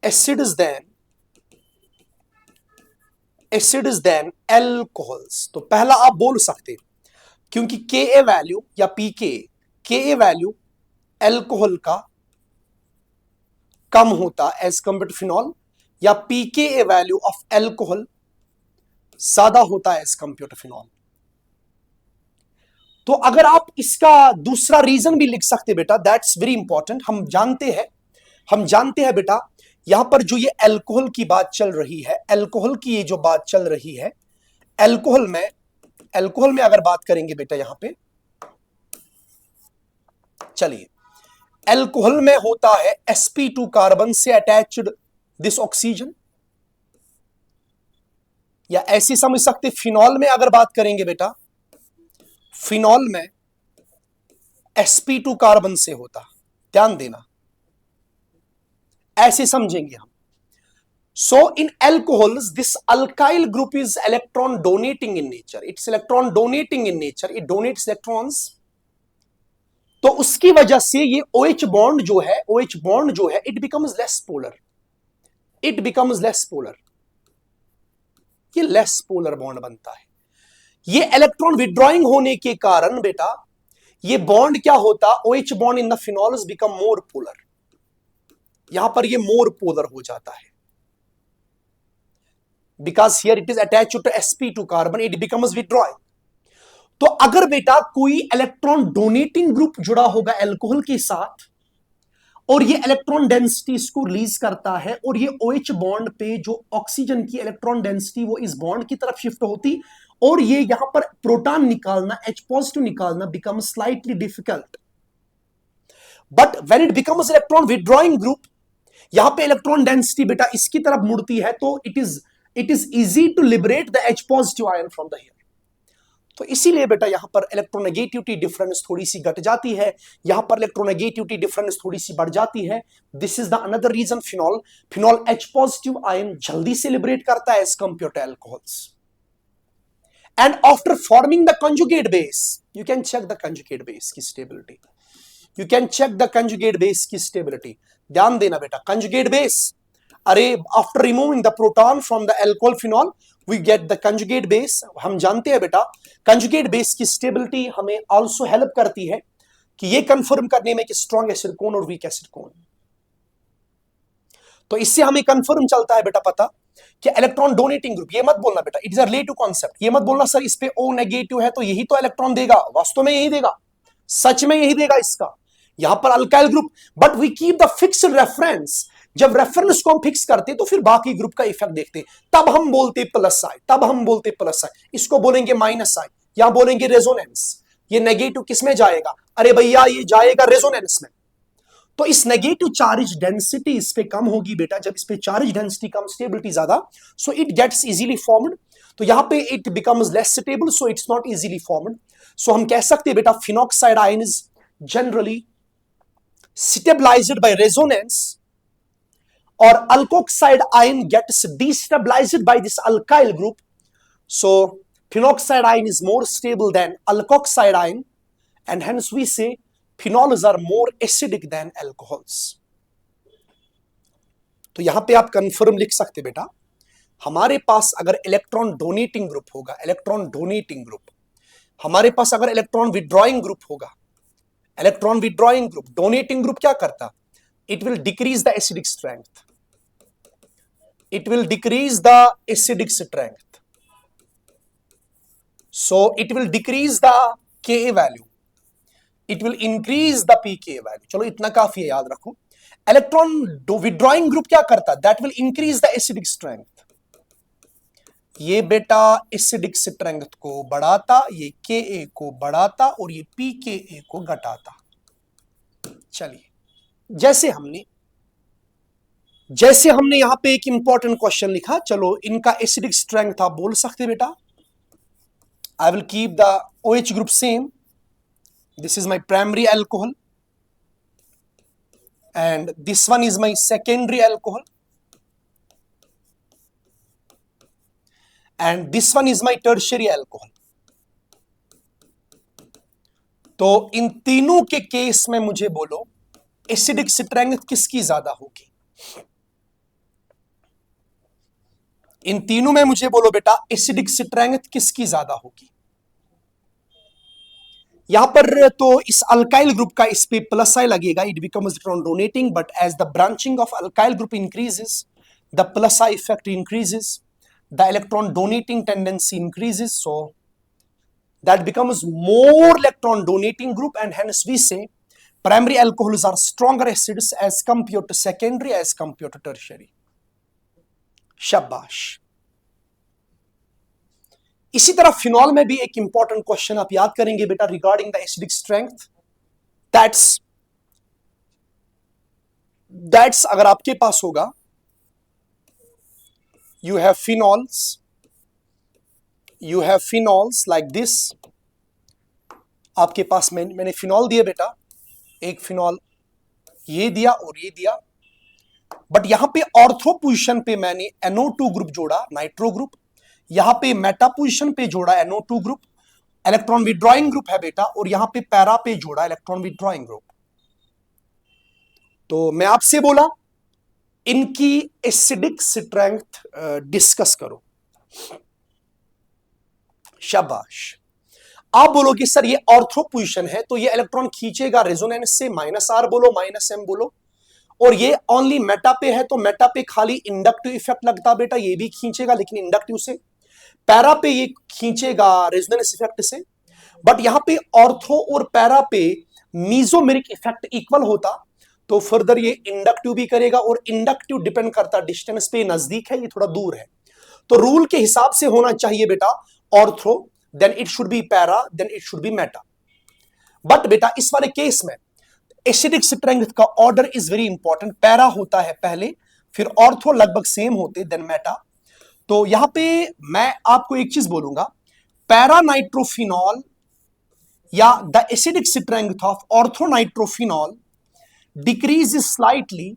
acids than alcohols। तो पहला आप बोल सकते, क्योंकि Ka वैल्यू या Ka वैल्यू अल्कोहल का कम होता एज कंपेयर टू फिनॉल, या pKa वैल्यू ऑफ अल्कोहल ज्यादा होता है एज कंपेयर टू फिनॉल। तो अगर आप इसका दूसरा रीजन भी लिख सकते बेटा, दैट्स वेरी इंपॉर्टेंट। हम जानते हैं बेटा, यहां पर जो ये अल्कोहल की बात चल रही है, अल्कोहल की ये जो बात चल रही है, अल्कोहल में अगर बात करेंगे बेटा, यहां पे चलिए, अल्कोहल में होता है sp2 कार्बन से अटैच्ड दिस ऑक्सीजन, या ऐसी समझ सकते फिनॉल में अगर बात करेंगे बेटा, फिनॉल में sp2 कार्बन से होता, ध्यान देना, ऐसे समझेंगे हम। So in alcohols this alkyl group is electron donating in nature, it's electron donating in nature, it donates electrons. तो उसकी वजह से ये OH बॉन्ड जो है इट बिकम्स लेस पोलर, ये लेस पोलर बॉन्ड बनता है। ये इलेक्ट्रॉन विड्रॉइंग होने के कारण बेटा ये बॉन्ड क्या होता, OH bond in the phenols become more polar, यहां पर ये मोर पोलर हो जाता है। because here it is attached to sp2 carbon, it becomes withdrawing. तो अगर बेटा कोई इलेक्ट्रॉन डोनेटिंग ग्रुप जुड़ा होगा अल्कोहल के साथ और ये इलेक्ट्रॉन डेंसिटी इसको रिलीज करता है और ये OH बॉन्ड पे जो ऑक्सीजन की इलेक्ट्रॉन डेंसिटी वो इस बॉन्ड की तरफ शिफ्ट होती और ये यहां पर प्रोटॉन निकालना H पॉजिटिव निकालना becomes slightly difficult. But when it becomes electron withdrawing group, यहां पे इलेक्ट्रॉन डेंसिटी बेटा इसकी तरफ मुड़ती है तो it is easy to liberate the H positive ion from the here. तो इसीलिए बेटा यहां पर इलेक्ट्रोनेगेटिविटी डिफरेंस थोड़ी सी घट जाती है, यहां पर इलेक्ट्रोनेगेटिविटी डिफरेंस थोड़ी सी बढ़ जाती है. This is the another reason. Phenol H positive ion जल्दी से लिबरेट करता है as compared to alcohols. And after forming the conjugate base, you can check the conjugate base की stability. You can check the conjugate base की stability. ध्यान देना बेटा, conjugate base, अरे after removing the proton from the alcohol phenol we get the conjugate base. हम जानते हैं बेटा कंजुगेट बेस की स्टेबिलिटी हमें आल्सो हेल्प करती है कि ये कंफर्म करने में कि स्ट्रॉन्ग एसिड कौन और वीक एसिड कौन. तो इससे हमें कंफर्म चलता है बेटा पता कि इलेक्ट्रॉन डोनेटिंग ग्रुप, ये मत बोलना बेटा it is a relative concept, ये मत बोलना सर इस पे O नेगेटिव है तो यही तो इलेक्ट्रॉन देगा. वास्तव में यही देगा, सच में यही देगा इसका. यहां पर alkyl group, but we keep the fixed reference. जब रेफरेंस को हम फिक्स करते तो फिर बाकी ग्रुप का इफेक्ट देखते, तब हम बोलते प्लस आई, तब हम बोलते प्लस आई. इसको बोलेंगे माइनस आई, यहां बोलेंगे रेजोनेंस. ये नेगेटिव किस में जाएगा? अरे भैया ये जाएगा रेजोनेंस में. तो इस नेगेटिव चार्ज डेंसिटी इस पे कम होगी बेटा. जब इस पे चार्ज डेंसिटी कम, स्टेबिलिटी ज्यादा, so it gets easily formed. तो यहां पे it becomes less stable, so it's not easily formed. So हम कह सकते हैं बेटा phenoxide ion is generally stabilised by resonance or alkoxide ion gets destabilized by this alkyl group. So phenoxide ion is more stable than alkoxide ion and hence we say phenols are more acidic than alcohols. तो यहां पे आप confirm लिख सकते बेटा, हमारे पास अगर electron donating group होगा, इलेक्ट्रॉन डोनेटिंग ग्रुप, हमारे पास अगर इलेक्ट्रॉन विथड्रॉइंग ग्रुप होगा, electron withdrawing group, donating group क्या करता? It will decrease the acidic strength. It will decrease the acidic strength. So it will decrease the Ka value. It will increase the pK value. चलो इतना काफी है, याद रखो. Electron withdrawing group क्या करता? That will increase the acidic strength. ये बेटा एसिडिक स्ट्रेंथ को बढ़ाता, ये Ka को बढ़ाता और ये pKa को घटाता. चलिए जैसे हमने यहां पे एक इंपॉर्टेंट क्वेश्चन लिखा, चलो इनका एसिडिक स्ट्रेंथ आप बोल सकते बेटा. I will keep the OH group same. This is my primary alcohol and this one is my secondary alcohol and this one is my tertiary alcohol. तो इन तीनों के केस में मुझे बोलो एसिडिक स्ट्रेंथ किसकी ज्यादा होगी? इन तीनों में मुझे बोलो बेटा एसिडिक स्ट्रेंथ किसकी ज्यादा होगी? यहां पर तो इस अल्काइल ग्रुप का इस पे प्लस आई लगेगा, it becomes electron donating. But as the branching of alkyl group increases, the plus I effect increases, the electron donating tendency increases. So that becomes more electron donating group and hence we say primary alcohols are stronger acids as compared to secondary, as compared to tertiary. शाबाश. इसी तरह phenol में भी एक important question आप याद करेंगे बेटा regarding the acidic strength. That's अगर आपके पास होगा, you have phenols like this. आपके पास मैंने फिनॉल दिया बेटा, एक फिनॉल ये दिया और ये दिया, बट यहां पे ऑर्थो पोजीशन पे मैंने NO2 ग्रुप जोड़ा, नाइट्रो ग्रुप. यहां पे मेटा पोजीशन पे जोड़ा NO2 group, electron withdrawing group है बेटा, और यहां पे पैरा पे जोड़ा इलेक्ट्रॉन विथड्रॉइंग ग्रुप. तो मैं आपसे बोला इनकी एसिडिक स्ट्रेंथ डिस्कस करो. शाबाश. आप बोलोगे सर ये ऑर्थो पोजीशन है तो ये इलेक्ट्रॉन खींचेगा रेजोनेंस से, -R बोलो, -M बोलो, और ये ओनली मेटा पे है, तो मेटा पे खाली इंडक्टिव इफेक्ट लगता बेटा, ये भी खींचेगा लेकिन इंडक्टिव से। पैरा पे ये खींचेगा रेजोनेंस इफेक्ट से। बट यहां पे ऑर्थो और पैरा पे मीजोमेरिक इफेक्ट इक्वल होता, तो फर्दर ये इंडक्टिव भी करेगा, और इंडक्टिव डिपेंड करता डिस्टेंस पे, नजदीक है ये थोड़ा दूर है। तो रूल के हिसाब से होना चाहिए बेटा ortho, then it should be para, then it should be meta. But बेटा इस वाले केस में एसिडिक स्ट्रेंथ का order is very important. Para होता है पहले, फिर ऑर्थो लगभग सेम होते, देन मेटा। तो यहां पे मैं आपको एक चीज बोलूंगा, पैरानाइट्रोफिनॉल या the acidic strength of orthonitrophenol decrease slightly,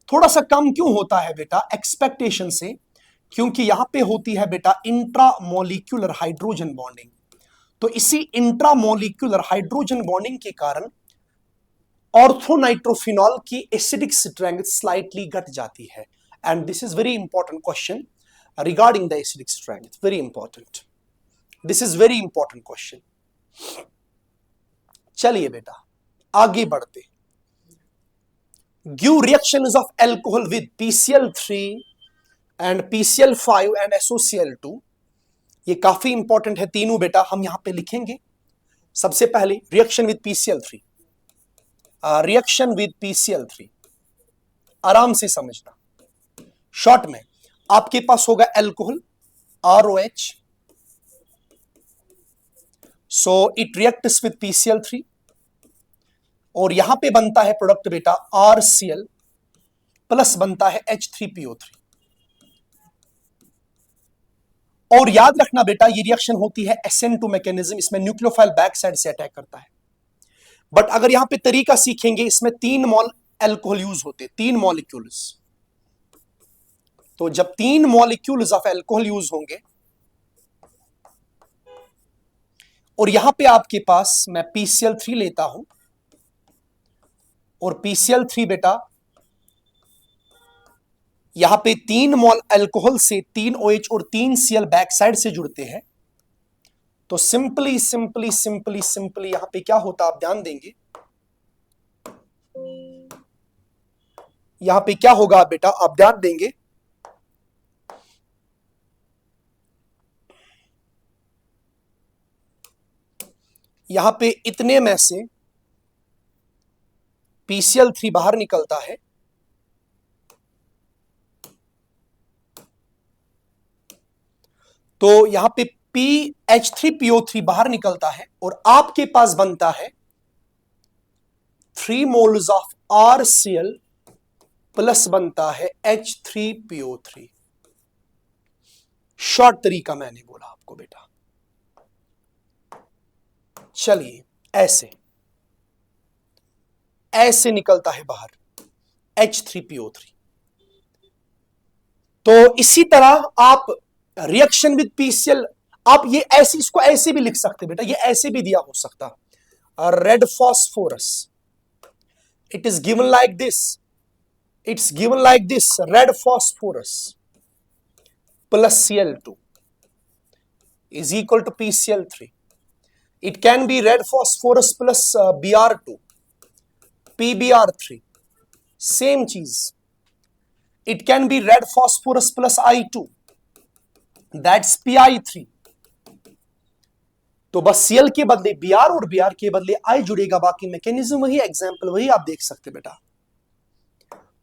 थोड़ा सा कम क्यों होता है बेटा एक्सपेक्टेशन से? क्योंकि यहां पे होती है बेटा इंट्रामोलिक्यूलर हाइड्रोजन बॉन्डिंग। तो इसी इंट्रामोलिक्यूलर हाइड्रोजन बॉन्डिंग के कारण ऑर्थोनाइट्रोफिनॉल की एसिडिक स्ट्रेंथ स्लाइटली घट जाती है। And this is very important question regarding the acidic strength, very important, this is very important question. चलिए बेटा आगे बढ़ते। Give reactions of alcohol with PCl3 and PCl5 and SOCl2। ये काफी इंपॉर्टेंट है तीनों बेटा, हम यहां पे लिखेंगे। सबसे पहले reaction with PCl3, reaction with PCl3 आराम से समझना। शॉर्ट में आपके पास होगा alcohol ROH, so it reacts with PCl3, और यहां पे बनता है प्रोडक्ट बेटा RCl प्लस बनता है H3PO3। और याद रखना बेटा ये रिएक्शन होती है SN2 मैकेनिज्म, इसमें न्यूक्लियोफाइल बैक साइड से अटैक करता है। बट अगर यहां पे तरीका सीखेंगे, इसमें 3 मोल एल्कोहल यूज होते, 3 मॉलिक्यूल्स। तो जब 3 मॉलिक्यूल्स ऑफ एल्कोहल यूज होंगे, और यहां पे आपके पास मैं PCl3 लेता हूं, और PCl3 बेटा यहां पे 3 मोल एल्कोहल से 3 OH और 3 Cl बैक साइड से जुड़ते हैं। तो सिंपली सिंपली सिंपली सिंपली यहां पे क्या होता आप ध्यान देंगे, यहां पे क्या होगा बेटा आप ध्यान देंगे, यहां पे इतने में से PCl3 बाहर निकलता है, तो यहां पे H3PO3 बाहर निकलता है, और आपके पास बनता है 3 मोल्स ऑफ RCl प्लस बनता है H3PO3। शॉर्ट तरीका मैंने बोला आपको बेटा। चलिए ऐसे ऐसे निकलता है बाहर H3PO3। तो इसी तरह आप रिएक्शन विद PCl, आप ये ऐसे इसको ऐसे भी लिख सकते बेटा, ये ऐसे भी दिया हो सकता, red phosphorus, it is given like this, it's given like this, red phosphorus plus Cl2 is equal to PCl3. It can be red phosphorus plus Br2, PBr3, same चीज। It can be red phosphorus plus I2, that's PI3। तो बस Cl के बदले Br और Br के बदले I जुड़ेगा, बाकी मैकेनिज्म वही, एग्जाम्पल वही, आप देख सकते बेटा।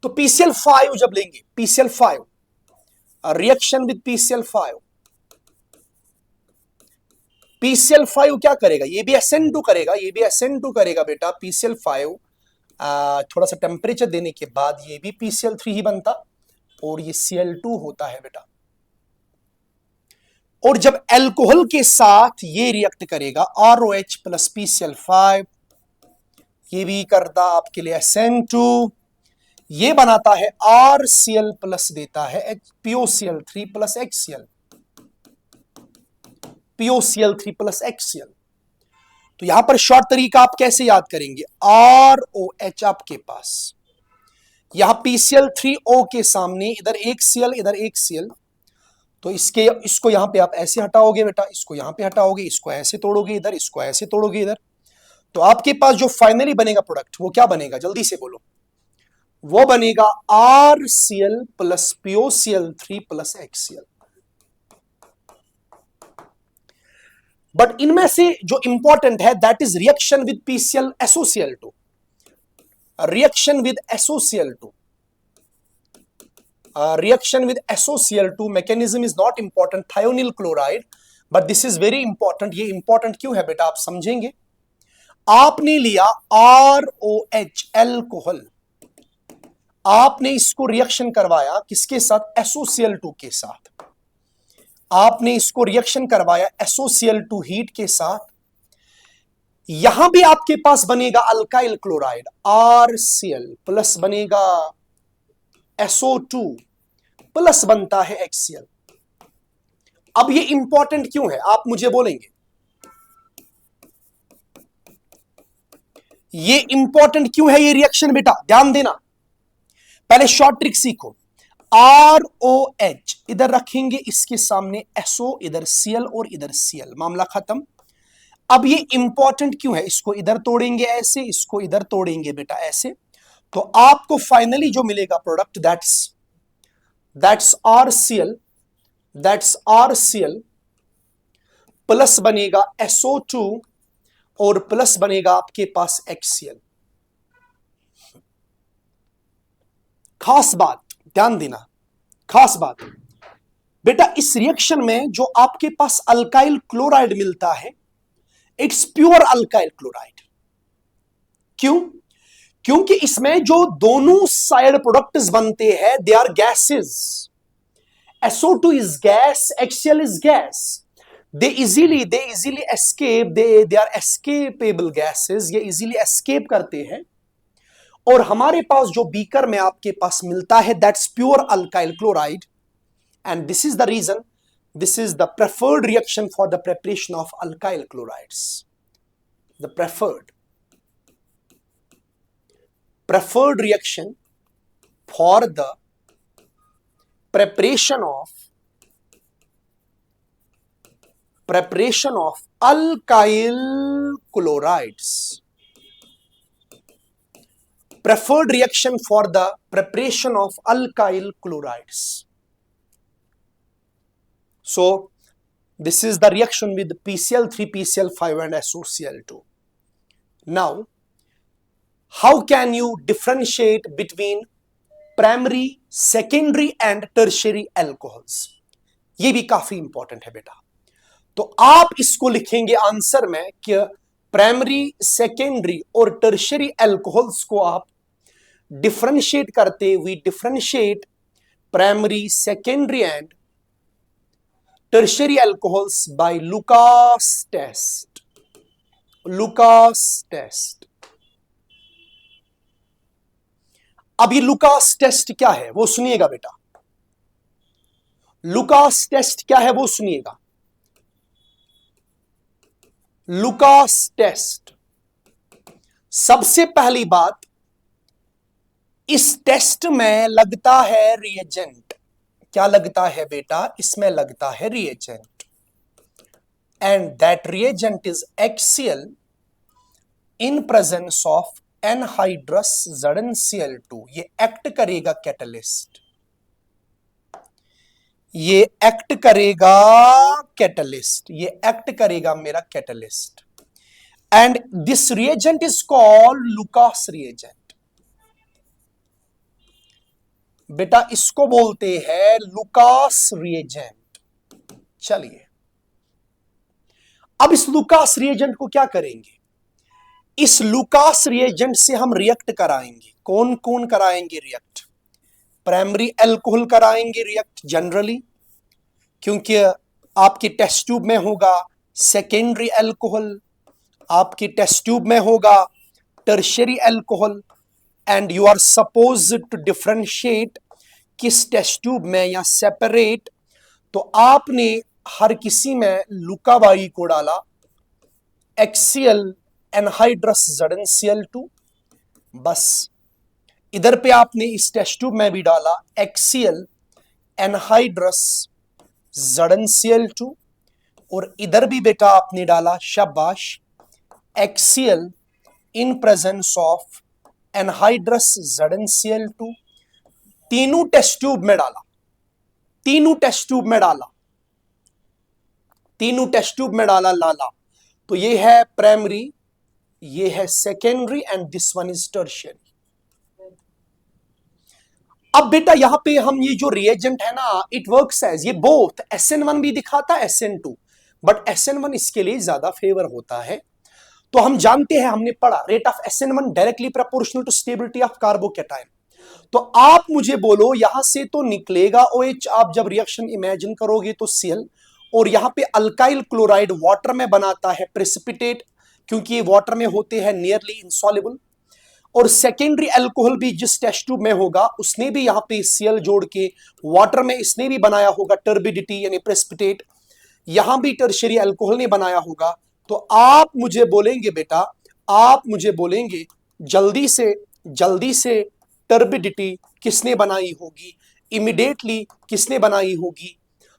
तो PCl5 जब लेंगे, PCl5 reaction with PCl5, PCl5 क्या करेगा, ये भी SN2 करेगा, ये भी SN2 करेगा बेटा। PCl5 थोड़ा सा टेम्परेचर देने के बाद ये भी PCl3 ही बनता, और ये Cl2 होता है बेटा। और जब एल्कोहल के साथ ये रिएक्ट करेगा ROH प्लस PCl5, ये भी करता आपके लिए SN2, ये बनाता है RCl प्लस देता है POCl3 plus HCl, POCl3 plus HCl। तो यहां पर शॉर्ट तरीका आप कैसे याद करेंगे, ROH आपके पास, यहां PCl3O के सामने इधर एक Cl इधर एक Cl, तो इसको यहां पे आप ऐसे हटाओगे बेटा, इसको यहां पे हटाओगे, इसको ऐसे तोड़ोगे इधर, इसको ऐसे तोड़ोगे इधर, तो आपके पास जो फाइनली बनेगा प्रोडक्ट वो क्या बनेगा, जल्दी से बोलो, वो बनेगा RCl plus POCl3 plus HCl। But इनमें से जो इंपॉर्टेंट है that is reaction with PCl SOCl2। Reaction with SOCl2, reaction with SOCl2 mechanism is not important, thionyl chloride, but this is very important। ये important क्यों है बेटा, आप समझेंगे। आपने लिया ROH एल्कोहल, आपने इसको रिएक्शन करवाया किसके साथ, SOCl2 के साथ। आपने इसको रिएक्शन करवाया SOCl2 हीट के साथ। यहां भी आपके पास बनेगा अल्काइल क्लोराइड RCl प्लस बनेगा SO2 प्लस बनता है HCl। अब ये इंपॉर्टेंट क्यों है आप मुझे बोलेंगे, ये इंपॉर्टेंट क्यों है ये रिएक्शन बेटा, ध्यान देना। पहले शॉर्ट ट्रिक सीखो। ROH इधर रखेंगे, इसके सामने SO, इधर Cl और इधर Cl, मामला खत्म। अब ये इंपॉर्टेंट क्यों है, इसको इधर तोड़ेंगे ऐसे, इसको इधर तोड़ेंगे बेटा ऐसे, तो आपको फाइनली जो मिलेगा प्रोडक्ट दैट्स RCl प्लस बनेगा SO2 और प्लस बनेगा आपके पास HCl। खास बात ध्यान देना, खास बात बेटा, इस रिएक्शन में जो आपके पास अल्काइल क्लोराइड मिलता है इट्स प्योर अल्काइल क्लोराइड। क्यों, क्योंकि इसमें जो दोनों साइड प्रोडक्ट्स बनते हैं they are gases. SO2 is gas, HCl is gas. They easily escape, they are escapable gases, ये easily escape करते हैं। और हमारे पास जो बीकर में आपके पास मिलता है that's pure alkyl chloride, and this is the reason, this is the preferred reaction for the preparation of alkyl chlorides, the preferred reaction for the preparation of alkyl chlorides, preferred reaction for the preparation of alkyl chlorides. So this is the reaction with PCl3, PCl5 and SOCl2. Now how can you differentiate between primary, secondary and tertiary alcohols, ये भी काफी important है बेटा। तो आप इसको लिखेंगे answer में कि प्राइमरी, सेकेंडरी और टर्शियरी एल्कोहल्स को आप डिफरेंशिएट करते हुए differentiate primary, secondary and tertiary alcohols by Lucas test. अब ये लुकास टेस्ट क्या है वो सुनिएगा बेटा, लुकास टेस्ट क्या है वो सुनिएगा। लुकास टेस्ट, सबसे पहली बात, इस टेस्ट में लगता है रिएजेंट। क्या लगता है बेटा, इसमें लगता है reagent, and that reagent is HCl in presence of anhydrous ZnCl2। ये एक्ट करेगा कैटलिस्ट, ये एक्ट करेगा मेरा catalyst, and this reagent is called Lucas reagent. बेटा इसको बोलते हैं लुकास रिएजेंट। चलिए अब इस लुकास रिएजेंट को क्या करेंगे, इस लुकास रिएजेंट से हम रिएक्ट कराएंगे। कौन कौन कराएंगे रिएक्ट, प्राइमरी अल्कोहल कराएंगे रिएक्ट जनरली, क्योंकि आपके टेस्ट ट्यूब में होगा सेकेंडरी अल्कोहल, आपके टेस्ट ट्यूब में होगा tertiary alcohol, and you are supposed to differentiate किस टेस्ट ट्यूब में या सेपरेट। तो आपने हर किसी में लुकावाई को डाला, HCl एनहाइड्रस ZnCl2, बस इधर पे आपने इस टेस्ट ट्यूब में भी डाला HCl एनहाइड्रस ZnCl2, और इधर भी बेटा आपने डाला शाबाश HCl in presence of anhydrous ZnCl2, तीनों टेस्ट ट्यूब में डाला, तीनों टेस्ट ट्यूब में डाला, तीनों टेस्ट ट्यूब में डाला लाला। तो ये है प्राइमरी, ये है secondary and this one is tertiary. अब बेटा यहां पे हम ये जो रिएजेंट है ना, इट वर्क्स एज, ये बोथ SN1 भी दिखाता है SN2, बट SN1 इसके लिए ज्यादा फेवर होता है। तो हम जानते हैं, हमने पढ़ा, rate of SN1 directly proportional to stability of carbocation. तो आप मुझे बोलो यहां से तो निकलेगा OH, आप जब रिएक्शन इमेजिन करोगे तो Cl, और यहां पे अल्काइल क्लोराइड वाटर में बनाता है प्रेसिपिटेट, क्योंकि ये वाटर में होते हैं नियरली इंसॉल्युबल। और सेकेंडरी अल्कोहल भी जिस टेस्ट ट्यूब में होगा उसने भी यहां पे Cl जोड़ के वाटर में इसने भी बनाया होगा टर्बिडिटी यानी प्रेसिपिटेट, यहां भी टर्शियरी अल्कोहल ने बनाया होगा। तो आप मुझे बोलेंगे बेटा, आप मुझे बोलेंगे जल्दी से टर्बिडिटी किसने बनाई होगी, इमीडिएटली किसने बनाई होगी।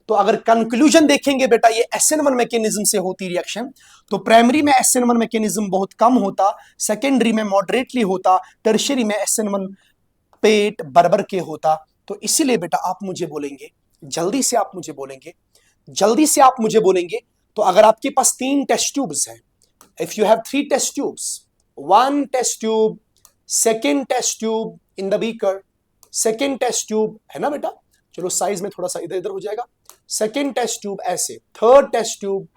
तो अगर कंक्लूजन देखेंगे बेटा, ये SN1 मैकेनिज्म से होती रिएक्शन, तो प्राइमरी में SN1 मैकेनिज्म बहुत कम होता, सेकेंडरी में मॉडरेटली होता, टर्शियरी में SN1 पेट बराबर के होता। तो इसीलिए बेटा आप मुझे बोलेंगे, जल्दी से आप मुझे बोलेंगे, जल्दी से आप मुझे बोलेंगे। तो अगर आपके पास 3 टेस्ट ट्यूब्स हैं, if you have 3 test tubes, 1 test tube, second test tube in the beaker, second test tube है ना बेटा, चलो साइज में थोड़ा सा इधर इधर हो जाएगा, सेकेंड टेस्ट ट्यूब ऐसे, थर्ड टेस्ट ट्यूब।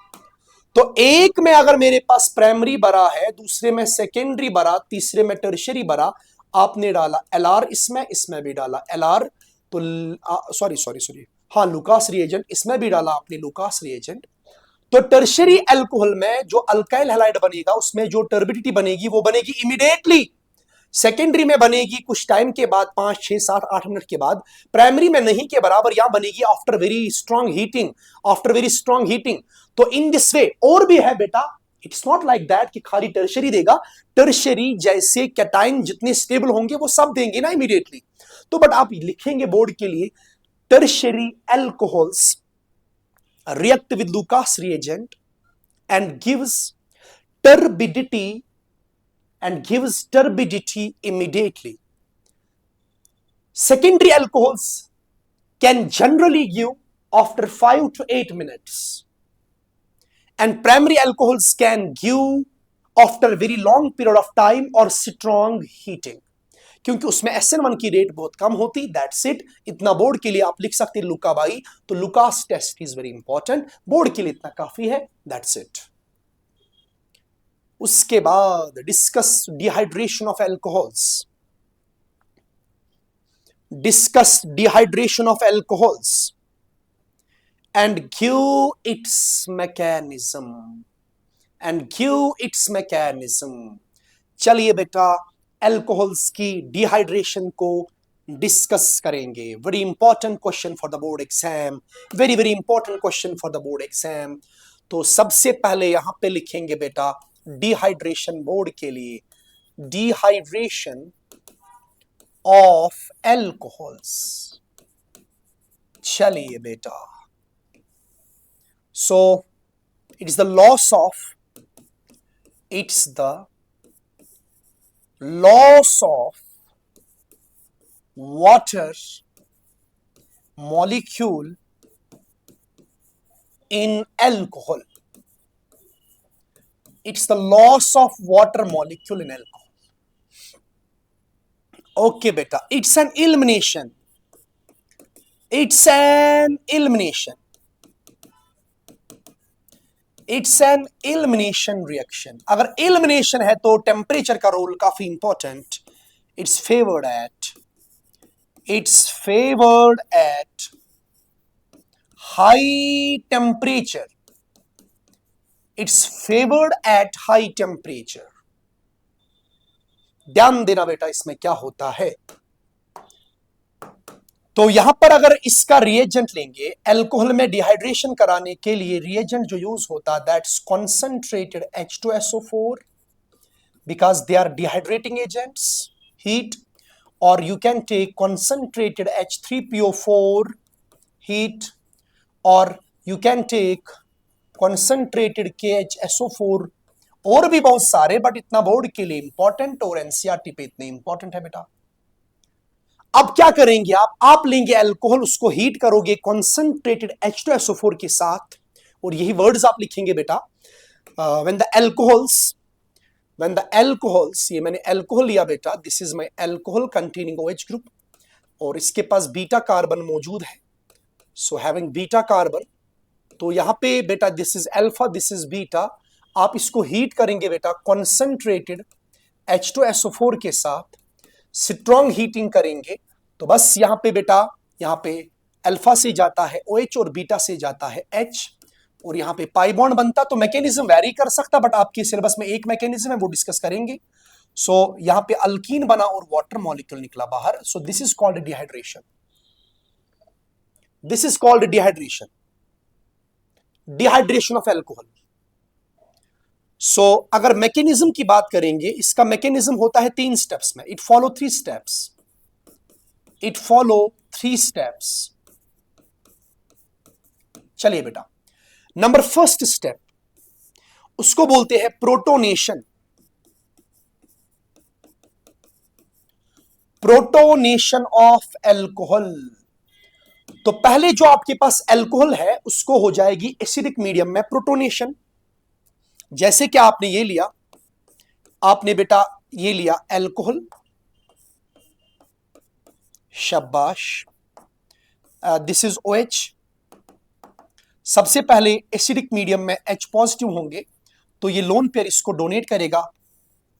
तो एक में अगर मेरे पास प्राइमरी भरा है, दूसरे में सेकेंडरी भरा, तीसरे में टर्शियरी भरा, आपने डाला LR इसमें भी डाला LR, तो सॉरी हाँ लुकास रिएजेंट, इसमें भी डाला आपने लुकास रिएजेंट। तो टर्शियरी अल्कोहल में जो अल्काइल हैलाइड बनेगा उसमें जो टर्बिडिटी बनेगी वो बनेगी इमीडिएटली, सेकेंडरी में बनेगी कुछ टाइम के बाद, 5, 6, 7, 8 मिनट के बाद, प्राइमरी में नहीं के बराबर यहां बनेगी after very strong heating, after very strong heating. तो इन दिस वे और भी है बेटा, इट्स नॉट लाइक दैट कि खाली टर्शियरी देगा, टर्शियरी जैसे कैटाइन जितने स्टेबल होंगे वो सब देंगे ना इमीडिएटली। तो बट आप लिखेंगे बोर्ड के लिए, tertiary alcohols react with Lucas reagent and gives turbidity immediately. Secondary alcohols can generally give after 5 to 8 minutes, and primary alcohols can give after a very long period of time or strong heating, क्योंकि उसमें SN1 की rate बहुत कम होती। That's it, इतना board के लिए आप लिख सकते हैं लुका बाई। तो Lucas test is very important, board के लिए इतना काफी है। That's it. उसके बाद discuss dehydration of alcohols, discuss dehydration of alcohols and give its mechanism, चलिए बेटा अल्कोहल्स की डिहाइड्रेशन को डिस्कस करेंगे। Very important question for the board exam, very very important question for the board exam. तो सबसे पहले यहां पे लिखेंगे बेटा डिहाइड्रेशन, बोर्ड के लिए डिहाइड्रेशन ऑफ एल्कोहल्स। चलिए बेटा, सो it's the loss of water molecule in alcohol. It's the loss of water molecule in alcohol. Okay beta, it's an elimination, it's an elimination reaction। अगर elimination है तो temperature का role काफी important. it's favored at high temperature, ध्यान देना बेटा इसमें क्या होता है। तो यहां पर अगर इसका रिएजेंट लेंगे, अल्कोहल में डिहाइड्रेशन कराने के लिए रिएजेंट जो यूज होता, that's concentrated H2SO4 because they are dehydrating agents, heat, or you can take concentrated H3PO4 heat, or you can take concentrated KHSO4 और भी बहुत सारे, बट इतना बोर्ड के लिए इंपॉर्टेंट और एनसीईआरटी पे इतने इंपॉर्टेंट है बेटा। अब क्या करेंगे आप लेंगे अल्कोहल, उसको हीट करोगे कॉन्सेंट्रेटेड H2SO4 के साथ, और यही वर्ड्स आप लिखेंगे बेटा, व्हेन द अल्कोहल्स, ये मैंने अल्कोहल लिया बेटा, this is my alcohol containing OH group, और इसके पास बीटा कार्बन मौजूद है, सो हैविंग बीटा कार्बन, तो यहां पे बेटा this is alpha, this is beta, आप इसको हीट करेंगे बेटा कॉन्सेंट्रेटेड H2SO4 के साथ, स्ट्रॉन्ग हीटिंग करेंगे, तो बस यहां पे बेटा, यहां पे अल्फा से जाता है OH और बीटा से जाता है H, और यहां पे पाई बॉन्ड बनता, तो मैकेनिज्म वेरी कर सकता, बट आपके सिलेबस में एक मैकेनिज्म है, वो डिस्कस करेंगे। सो यहां पे अल्कीन बना और वाटर मॉलिक्यूल निकला बाहर, so this is called dehydration, this is called dehydration, dehydration of alcohol. So अगर मैकेनिज्म की बात करेंगे, इसका मैकेनिज्म होता है 3 स्टेप्स में, it follow 3 steps, it follow 3 steps. चलिए बेटा, नंबर फर्स्ट स्टेप, उसको बोलते हैं प्रोटोनेशन, प्रोटोनेशन ऑफ अल्कोहल। तो पहले जो आपके पास अल्कोहल है उसको हो जाएगी एसिडिक मीडियम में प्रोटोनेशन, जैसे कि आपने ये लिया, आपने बेटा ये लिया अल्कोहल, शाबाश, दिस इज OH, सबसे पहले एसिडिक मीडियम में H पॉजिटिव होंगे, तो ये लोन पेयर इसको डोनेट करेगा,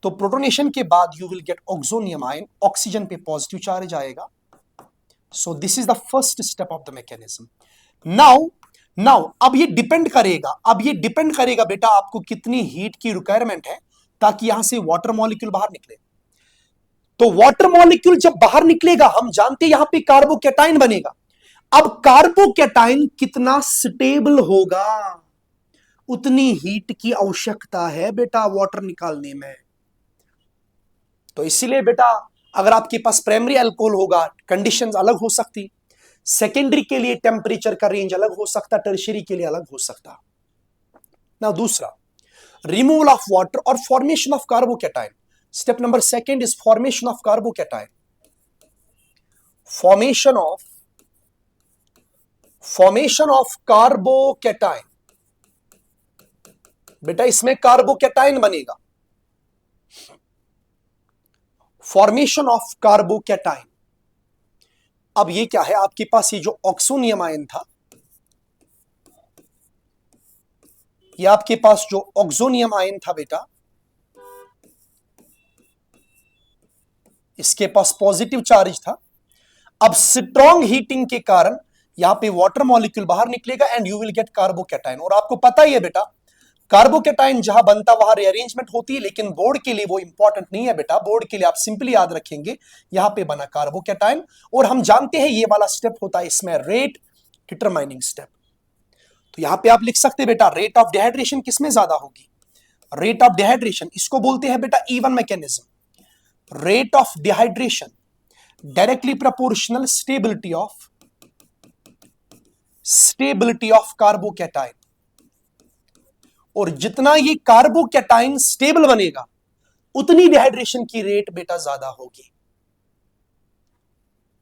तो प्रोटोनेशन के बाद you will get oxonium ion, oxygen पे पॉजिटिव चार्ज आएगा। सो this is the first step of the mechanism. Now अब ये डिपेंड करेगा बेटा आपको कितनी हीट की रिक्वायरमेंट है, ताकि यहां से वाटर मॉलिक्यूल बाहर निकले। तो वाटर मॉलिक्यूल जब बाहर निकलेगा, हम जानते हैं यहां पे कार्बोकैटायन बनेगा। अब कार्बोकैटायन कितना स्टेबल होगा, उतनी हीट की आवश्यकता है बेटा वाटर निकालने में। तो इसीलिए बेटा अगर आपके पास प्राइमरी अल्कोहल होगा, कंडीशंस अलग हो सकती, सेकेंडरी के लिए टेम्परेचर का रेंज अलग हो सकता, टर्शियरी के लिए अलग हो सकता। ना दूसरा, रिमूवल ऑफ वाटर और formation of carbocation. Step number second is formation of carbocation, formation of carbocation. बेटा इसमें कार्बोकैटायन बनेगा, फॉर्मेशन ऑफ कार्बोकैटायन। अब ये क्या है, आपके पास ये जो ऑक्सोनियम आयन था, ये आपके पास जो ऑक्सोनियम आयन था बेटा, इसके पास पॉजिटिव चार्ज था। अब स्ट्रॉन्ग हीटिंग के कारण यहां पे वाटर मॉलिक्यूल बाहर निकलेगा and you will get carbocation. और आपको पता ही है बेटा, कार्बोकैटायन जहां बनता वहां रीअरेंजमेंट होती है, लेकिन बोर्ड के लिए वो इंपॉर्टेंट नहीं है बेटा। बोर्ड के लिए आप सिंपली याद रखेंगे यहां पे बना कार्बोकैटायन, और हम जानते हैं ये वाला स्टेप होता है इसमें रेट डिटरमाइनिंग स्टेप। तो यहां पे आप लिख सकते हैं बेटा रेट ऑफ डिहाइड्रेशन किसमें ज्यादा होगी, रेट ऑफ डिहाइड्रेशन, इसको बोलते हैं बेटा even mechanism. Rate of dehydration directly proportional stability of carbocation, और जितना ये कार्बोकैटायन स्टेबल बनेगा उतनी डिहाइड्रेशन की रेट बेटा ज्यादा होगी।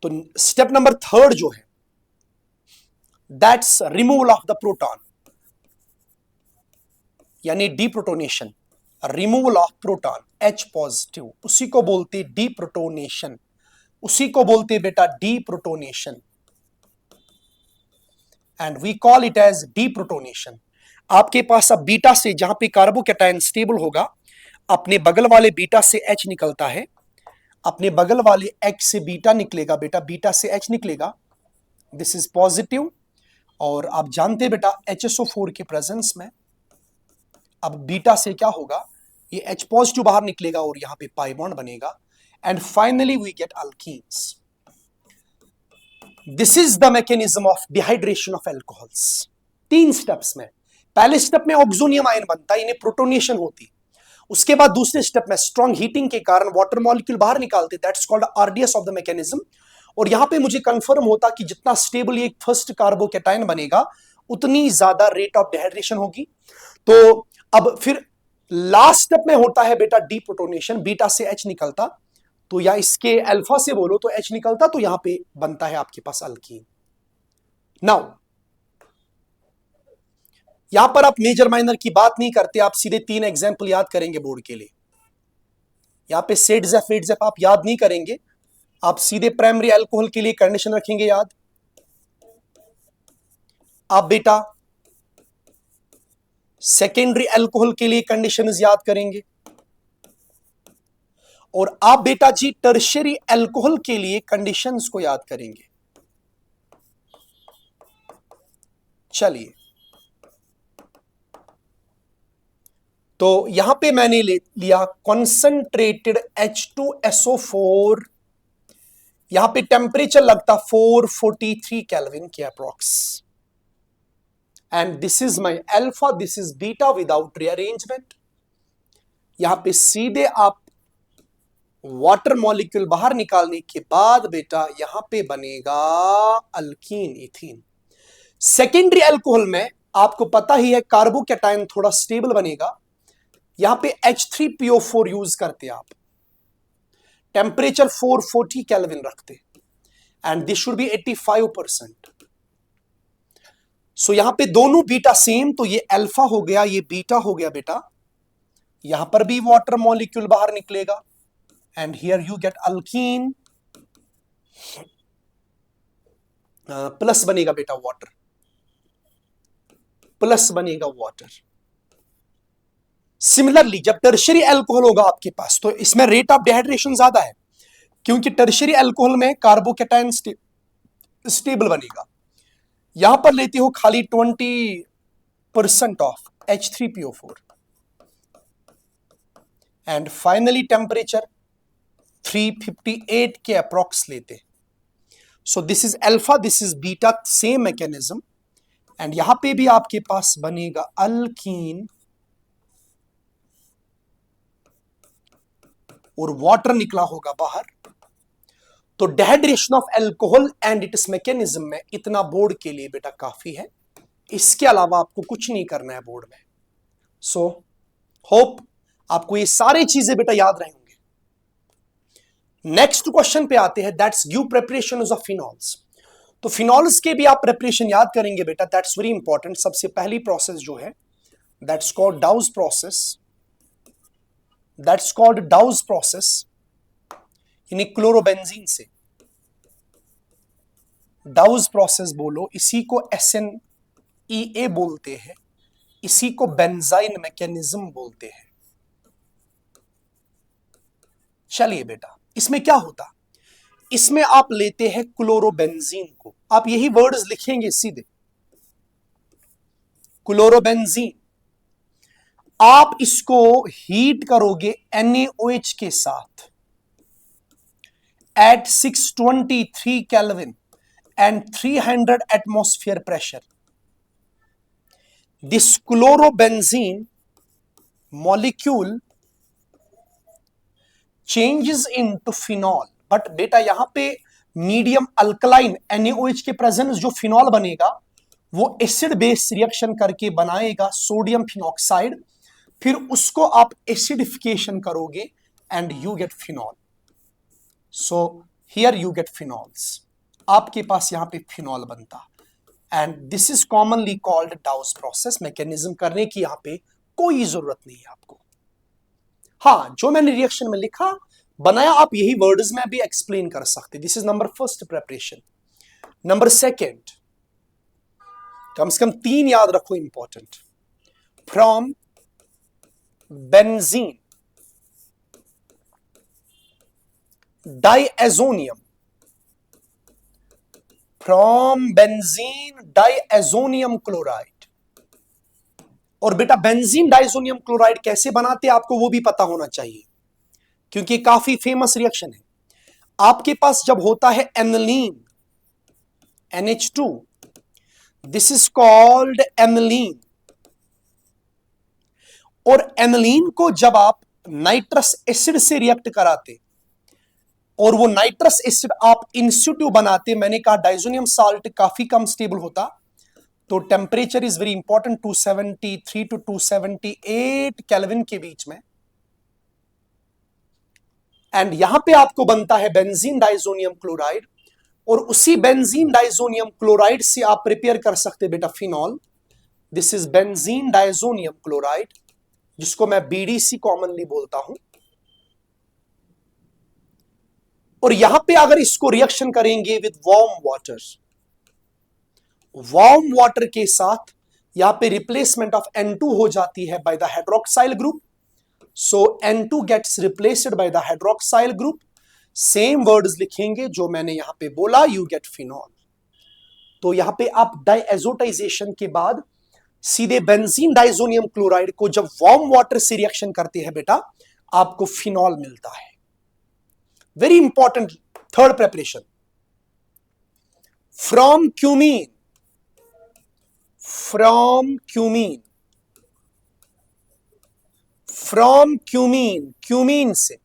तो स्टेप नंबर थर्ड जो है, that's removal of the proton, यानी deprotonation, removal of proton H positive, उसी को बोलते डीप्रोटोनेशन, उसी को बोलते बेटा deprotonation, and we call it as deprotonation. आपके पास अब बीटा से, जहां पे कार्बोकैटायन स्टेबल होगा, अपने बगल वाले बीटा से H निकलता है, अपने बगल वाले H से बीटा निकलेगा बेटा, बीटा से H निकलेगा, दिस इज पॉजिटिव। और आप जानते बेटा HSO4 के प्रेजेंस में अब बीटा से क्या होगा, ये H पॉजिटिव बाहर निकलेगा और यहां पे पाई बॉन्ड बनेगा, and finally we get alkenes. This is the mechanism of dehydration of alcohols. 3 steps में, पहले स्टेप में ऑक्सोनियम आयन बनता है, इन्हें प्रोटोनेशन होती, उसके बाद दूसरे स्टेप में स्ट्रॉन्ग हीटिंग के कारण वाटर मॉलिक्यूल बाहर निकालते, that's called RDS of the mechanism. और यहां पे मुझे कंफर्म होता कि जितना स्टेबल ये फर्स्ट कार्बोकैटायन बनेगा उतनी ज्यादा रेट ऑफ डिहाइड्रेशन होगी। तो अब फिर लास्ट स्टेप में होता है बेटा डीप्रोटोनेशन, बीटा से एच निकलता, तो या इसके अल्फा से बोलो तो एच निकलता, तो यहां पे बनता है आपके पास अल्कीन। नाउ यहां पर आप मेजर माइनर की बात नहीं करते, आप सीधे 3 एग्जाम्पल याद करेंगे बोर्ड के लिए। यहां पे सेड आप याद नहीं करेंगे, आप सीधे प्राइमरी अल्कोहल के लिए कंडीशन रखेंगे याद। आप बेटा सेकेंडरी अल्कोहल के लिए कंडीशंस याद करेंगे, और आप बेटा जी टर्शियरी अल्कोहल के लिए कंडीशंस को याद करेंगे। चलिए, तो यहां पे मैंने लिया कॉन्सेंट्रेटेड H2SO4, यहां पे टेम्परेचर लगता 443 केल्विन के approx, and this is my alpha, this is beta without rearrangement. यहां पे सीधे आप वाटर मॉलिक्यूल बाहर निकालने के बाद बेटा यहां पे बनेगा अल्कीन इथीन। सेकेंडरी अल्कोहल में आपको पता ही है कार्बोकैटायन थोड़ा स्टेबल बनेगा, यहां पे H3PO4 यूज करते आप, टेम्परेचर 440 केल्विन रखते, एंड दिस शुड बी 85%। सो यहां पे दोनों बीटा सेम, तो ये अल्फा हो गया, ये बीटा हो गया बेटा, यहां पर भी वाटर मॉलिक्यूल बाहर निकलेगा, and here you get alkyne, plus बनेगा बेटा वाटर, प्लस बनेगा वाटर। सिमिलरली जब टर्शियरी अल्कोहल होगा आपके पास, तो इसमें रेट ऑफ डिहाइड्रेशन ज्यादा है, क्योंकि टर्शियरी अल्कोहल में कार्बोकैटायन स्टेबल बनेगा। यहां पर लेते हो खाली 20% of H3PO4, and finally temperature 358 के अप्रॉक्स लेते। सो this is alpha, this is beta, same mechanism, and यहां पे भी आपके पास बनेगा अल्कीन, और वाटर निकला होगा बाहर। तो dehydration of alcohol and it's mechanism में इतना बोर्ड के लिए बेटा काफी है, इसके अलावा आपको कुछ नहीं करना है बोर्ड में। सो होप आपको ये सारी चीजें बेटा याद रहेंगे। नेक्स्ट क्वेश्चन पे आते हैं, that's give preparation of phenols. तो फिनॉल्स के भी आप प्रिपरेशन याद करेंगे बेटा, दैट्स वेरी इंपॉर्टेंट। सबसे पहली प्रोसेस जो है that's called douse process, that's called douse process, यानी क्लोरोबेंजीन से डाउज प्रोसेस बोलो, इसी को SNEA बोलते हैं, इसी को बेंजाइन मैकेनिज्म बोलते हैं। चलिए बेटा, इसमें क्या होता, इसमें आप लेते हैं क्लोरोबेंजीन को, आप यही वर्ड्स लिखेंगे सीधे, क्लोरोबेंजीन, आप इसको हीट करोगे NaOH के साथ at 623 Kelvin and 300 atmosphere pressure. This chlorobenzene molecule changes into phenol, but बेटा यहां पे मीडियम अल्कलाइन NaOH के प्रेजेंस जो फिनॉल बनेगा वो एसिड बेस रिएक्शन करके बनाएगा सोडियम फिनॉक्साइड, फिर उसको आप एसिडिफिकेशन करोगे and you get phenol. So here you get phenols, आपके पास यहां पे फिनॉल बनता, and this is commonly called डाउस process. Mechanism करने की यहां पे कोई जरूरत नहीं है आपको। हाँ, जो मैंने रिएक्शन में लिखा बनाया, आप यही वर्ड्स में भी एक्सप्लेन कर सकते। This is number first preparation. Number second, कम से कम 3 याद रखो important, from benzene diazonium, from benzene diazonium chloride. और बेटा बेंजीन डाइएजोनियम क्लोराइड कैसे बनाते हैं आपको वो भी पता होना चाहिए, क्योंकि काफी फेमस रिएक्शन है। आपके पास जब होता है aniline NH2, this is called aniline, और एनिलीन को जब आप नाइट्रस एसिड से रिएक्ट कराते और वो नाइट्रस एसिड आप इंस्टीट्यूट बनाते, मैंने कहा डाइजोनियम साल्ट काफी कम स्टेबल होता, तो temperature is very important, 273 to 278 kelvin के बीच में। एंड यहां पे आपको बनता है बेंजीन डाइजोनियम क्लोराइड, और उसी बेंजीन डाइजोनियम क्लोराइड से आप प्रिपेयर कर सकते बेटा phenol. This is benzene diazonium chloride, जिसको मैं बीडीसी कॉमनली बोलता हूं। और यहां पे अगर इसको रिएक्शन करेंगे विद वार्म वाटर के साथ, यहां पे रिप्लेसमेंट ऑफ N2 हो जाती है by the hydroxyl group. So N2 gets replaced by the hydroxyl group. Same words लिखेंगे जो मैंने यहां पे बोला, यू गेट फिनॉल। तो यहां पे आप डाइएजोटाइजेशन के बाद सीधे बेंजीन डाइजोनियम क्लोराइड को जब वार्म वाटर से रिएक्शन करते हैं बेटा, आपको फिनॉल मिलता है। Very important third preparation, from cumene से,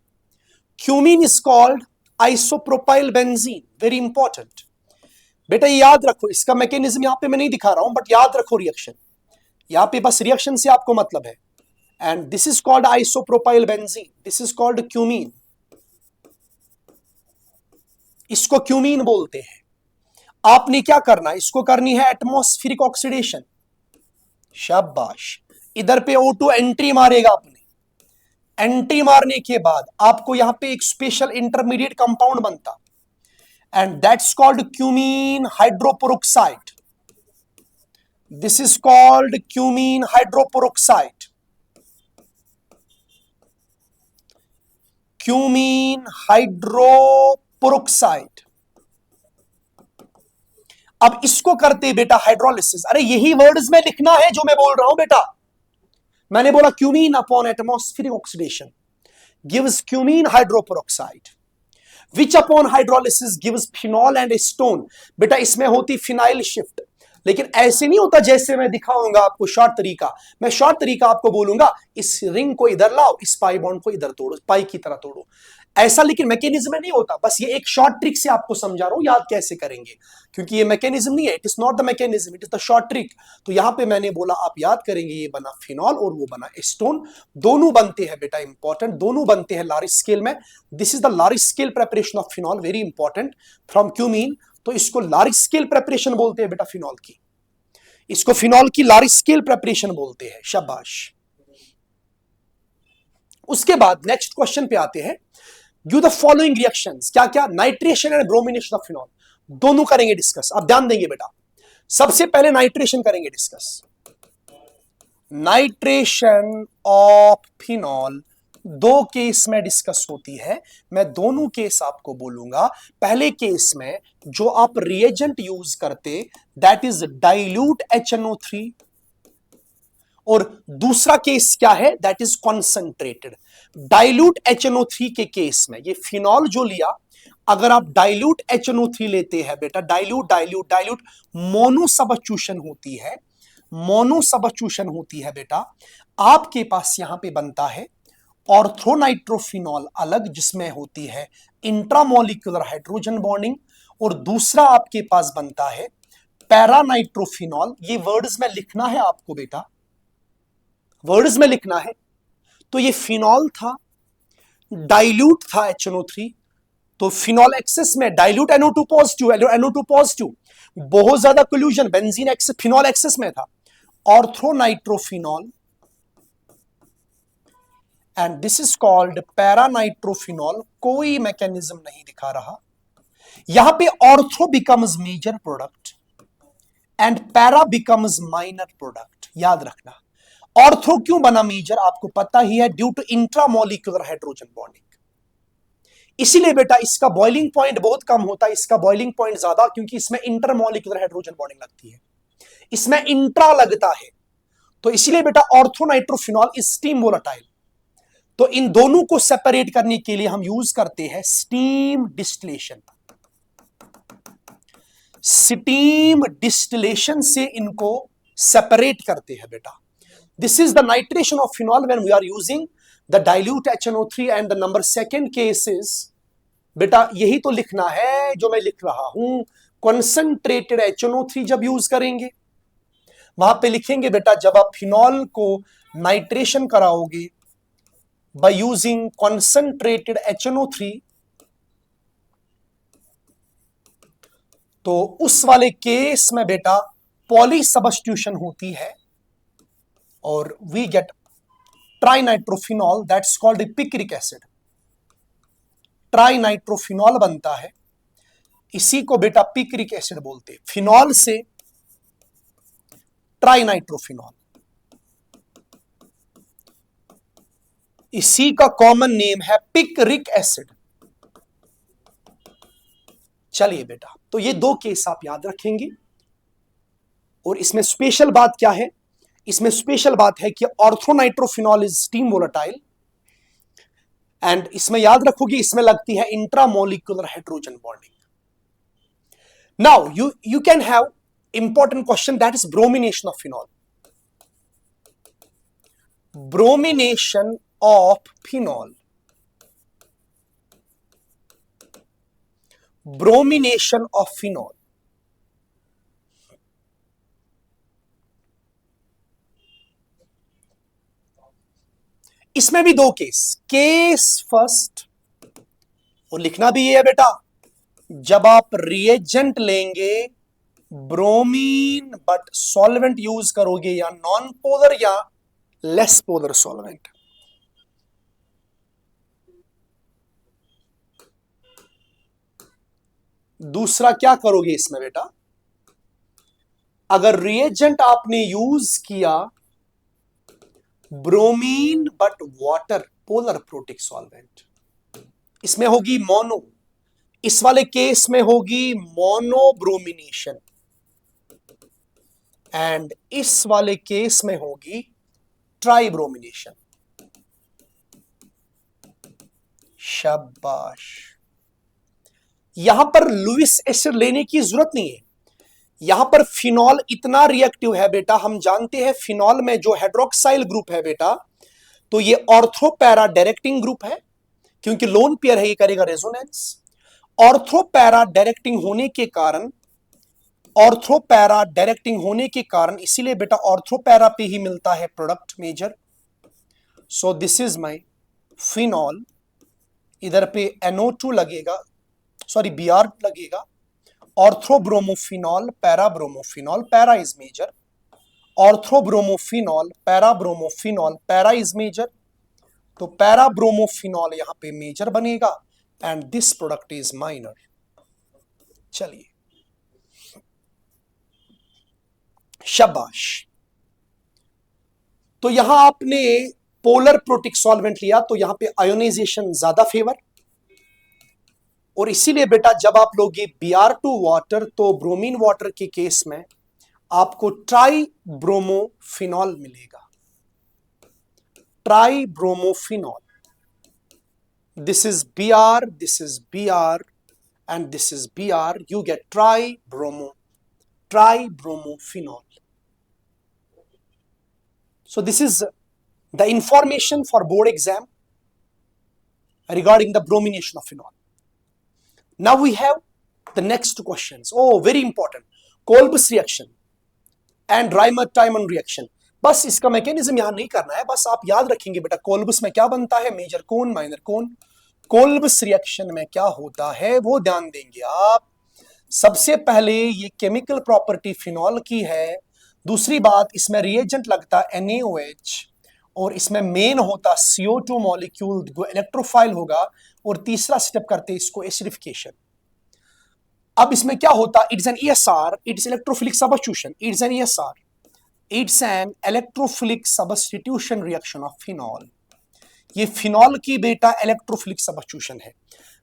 cumene is called isopropyl benzene. Very important बेटा, ये याद रखो। इसका मैकेनिज्म यहां पे मैं नहीं दिखा रहा हूं, बट याद रखो रिएक्शन। यहां पे बस रिएक्शन से आपको मतलब है। And this is called isopropyl benzene, this is called cumene. इसको क्यूमीन बोलते हैं। आपने क्या करना, इसको करनी है एटमॉस्फेरिक ऑक्सीडेशन। शाबाश, इधर पे O2 एंट्री मारेगा अपने। एंट्री मारने के बाद आपको यहां पे एक स्पेशल इंटरमीडिएट कंपाउंड बनता, and that's called cumene hydroperoxide. This is called cumene hydroperoxide. Cumene hydroperoxide. अब इसको करते बेटा हाइड्रोलिसिस। अरे यही वर्ड्स में लिखना है जो मैं बोल रहा हूं बेटा। मैंने बोला cumene upon atmospheric oxidation gives cumene hydroperoxide, which upon hydrolysis gives phenol and Aston. बेटा इसमें होती फिनाइल शिफ्ट, लेकिन ऐसे नहीं होता जैसे मैं दिखाऊंगा आपको शॉर्ट तरीका। मैं शॉर्ट तरीका आपको बोलूंगा, इस रिंग को इधर लाओ, इस पाई बॉन्ड को इधर तोड़ो, पाई की तरह तोड़ो, ऐसा। लेकिन मैकेनिज्म में नहीं होता। बस ये एक शॉर्ट ट्रिक से आपको समझा रहा हूं याद कैसे करेंगे, क्योंकि ये मैकेनिज्म नहीं है। It is not the mechanism, it is the short trick. तो यहां पे मैंने बोला आप याद करेंगे, ये बना फिनॉल और वो बना एस्टोन। दोनों बनते हैं बेटा इंपॉर्टेंट, दोनों बनते हैं लार्ज स्केल में। This is the large scale preparation of phenol, very important, from cumene. तो इसको लार्ज स्केल प्रेपरेशन बोलते हैं बेटा फिनॉल की। इसको फिनॉल की लार्ज स्केल प्रेपरेशन बोलते हैं। शाबाश। उसके बाद नेक्स्ट क्वेश्चन पे आते हैं। गिव द फॉलोइंग रिएक्शंस, क्या क्या, nitration and bromination of phenol, दोनों करेंगे डिस्कस। आप ध्यान देंगे बेटा, सबसे पहले नाइट्रेशन करेंगे डिस्कस। नाइट्रेशन ऑफ फिनॉल दो केस में डिस्कस होती है। मैं दोनों केस आपको बोलूंगा। पहले केस में जो आप रिएजेंट यूज करते, दैट इज डाइल्यूट HNO3, और दूसरा केस क्या है, that is concentrated. Dilute HNO3 के केस में ये फिनॉल जो लिया, अगर आप डाइल्यूट HNO3 लेते हैं बेटा, डाइल्यूट मोनोसब्स्टिट्यूशन होती है, मोनोसब्स्टिट्यूशन होती है बेटा। आपके पास यहां पे बनता है ऑर्थोनाइट्रोफिनॉल अलग, जिसमें होती है इंट्रामोलिकुलर हाइड्रोजन बॉन्डिंग, और दूसरा आपके पास बनता है पैरानाइट्रोफिनॉल। ये वर्ड्स में लिखना है आपको बेटा, वर्ड्स में लिखना है। तो ये फिनॉल था, डाइल्यूट था HNO3, तो फिनॉल एक्सेस में dilute NO2 positive, NO2 positive, बहुत ज्यादा collision, benzene excess, phenol excess में था, orthonitrophenol, and this is called paranitrophenol. कोई मैकेनिज्म नहीं दिखा रहा। यहां पे ortho becomes major product and para becomes minor product. याद रखना, ऑर्थो क्यों बना मेजर आपको पता ही है, due to intramolecular hydrogen bonding. इसीलिए बेटा इसका बॉइलिंग पॉइंट बहुत कम होता है, इसका बॉइलिंग पॉइंट ज्यादा, क्योंकि इसमें इंटरमोलिकुलर हाइड्रोजन बॉन्डिंग लगती है, इसमें इंट्रा लगता है। तो इसीलिए बेटा ऑर्थोनाइट्रोफिनॉल इज स्टीम वोलेटाइल। तो इन दोनों को सेपरेट करने के लिए हम यूज करते हैं स्टीम डिस्टिलेशन। स्टीम डिस्टिलेशन से इनको सेपरेट करते हैं बेटा। This is the nitration of phenol when we are using the dilute HNO3, and the number second case is, बेटा यही तो लिखना है जो मैं लिख रहा हूं, concentrated HNO3 जब यूज करेंगे, वहां पे लिखेंगे बेटा जब आप फिनॉल को नाइट्रेशन कराओगे बाय यूजिंग कॉन्सेंट्रेटेड HNO3, तो उस वाले केस में बेटा पॉली सब्स्टिट्यूशन होती है और we get trinitrophenol, that's called picric acid. Trinitrophenol बनता है, इसी को बेटा पिक्रिक एसिड बोलते हैं। फिनॉल से ट्राइनाइट्रोफिनॉल, इसी का कॉमन नेम है पिक्रिक एसिड। चलिए बेटा, तो ये दो केस आप याद रखेंगे। और इसमें स्पेशल बात क्या है? इसमें स्पेशल बात है कि orthonitrophenol is steam volatile, and इसमें याद रखोगे इसमें लगती है intramolecular hydrogen bonding. Now you can have important question, that is bromination of phenol. Bromination of phenol. Bromination of phenol. इसमें भी दो केस फर्स्ट, और लिखना भी ये है बेटा, जब आप रिएजेंट लेंगे ब्रोमीन बट सॉल्वेंट यूज करोगे, या नॉन पोलर या लेस पोलर सॉल्वेंट। दूसरा क्या करोगे इसमें बेटा, अगर रिएजेंट आपने यूज किया bromine but water polar protic solvent, इसमें होगी मोनो, इस वाले केस में होगी मोनोब्रोमिनेशन, एंड इस वाले केस में होगी ट्राइब्रोमिनेशन। शाबाश। यहां पर लुईस एसिड लेने की जरूरत नहीं है, यहां पर फिनॉल इतना रिएक्टिव है बेटा, हम जानते हैं फिनॉल में जो हाइड्रोक्साइल ग्रुप है बेटा, तो ये ऑर्थोपैरा डायरेक्टिंग ग्रुप है, क्योंकि लोन पेयर है, ये करेगा रेजोनेंस। ऑर्थोपैरा डायरेक्टिंग होने के कारण इसीलिए बेटा ऑर्थोपैरा पे ही मिलता है product major. So this is my phenol, इधर पे NO2 लगेगा, सॉरी Br लगेगा, orthobromophenol, parabromophenol, para is major, orthobromophenol, parabromophenol, para is major, तो पैराब्रोमोफिनॉल यहां पे मेजर बनेगा, and this product is minor. चलिए, शाबाश। तो यहां आपने पोलर प्रोटिक सॉल्वेंट लिया, तो यहां पे आयोनाइजेशन ज्यादा फेवर, और इसीलिए बेटा जब आप लोगे Br2 वाटर, तो ब्रोमीन वाटर के केस में आपको ट्राइब्रोमोफिनॉल मिलेगा, tribromophenol. This is Br, this is Br, and this is Br. You get tribromofinol. So this is the information for board exam regarding the bromination of phenol. Now we have the next questions. Oh, very important. Kolb's reaction and Reimer-Tiemann reaction. बस इसका mechanism यहां नहीं करना है, बस आप याद रखेंगे बेटा कोल्बस में क्या बनता है, मेजर कोन, माइनर कोन। कोल्बस रिएक्शन में क्या होता है वो ध्यान देंगे आप। सबसे पहले ये केमिकल प्रॉपर्टी फिनॉल की है, दूसरी बात इसमें रिएजेंट लगता है NaOH, और इसमें मेन होता CO2 मॉलिक्यूल जो इलेक्ट्रोफाइल होगा, और तीसरा स्टेप करते इसको एसिडिफिकेशन। अब इसमें क्या होता, it's an ESR, it's electrophilic substitution, it's an ESR, it's N electrophilic substitution reaction of phenol. ये फिनॉल की बेटा इलेक्ट्रोफिलिक सब्स्टिट्यूशन है।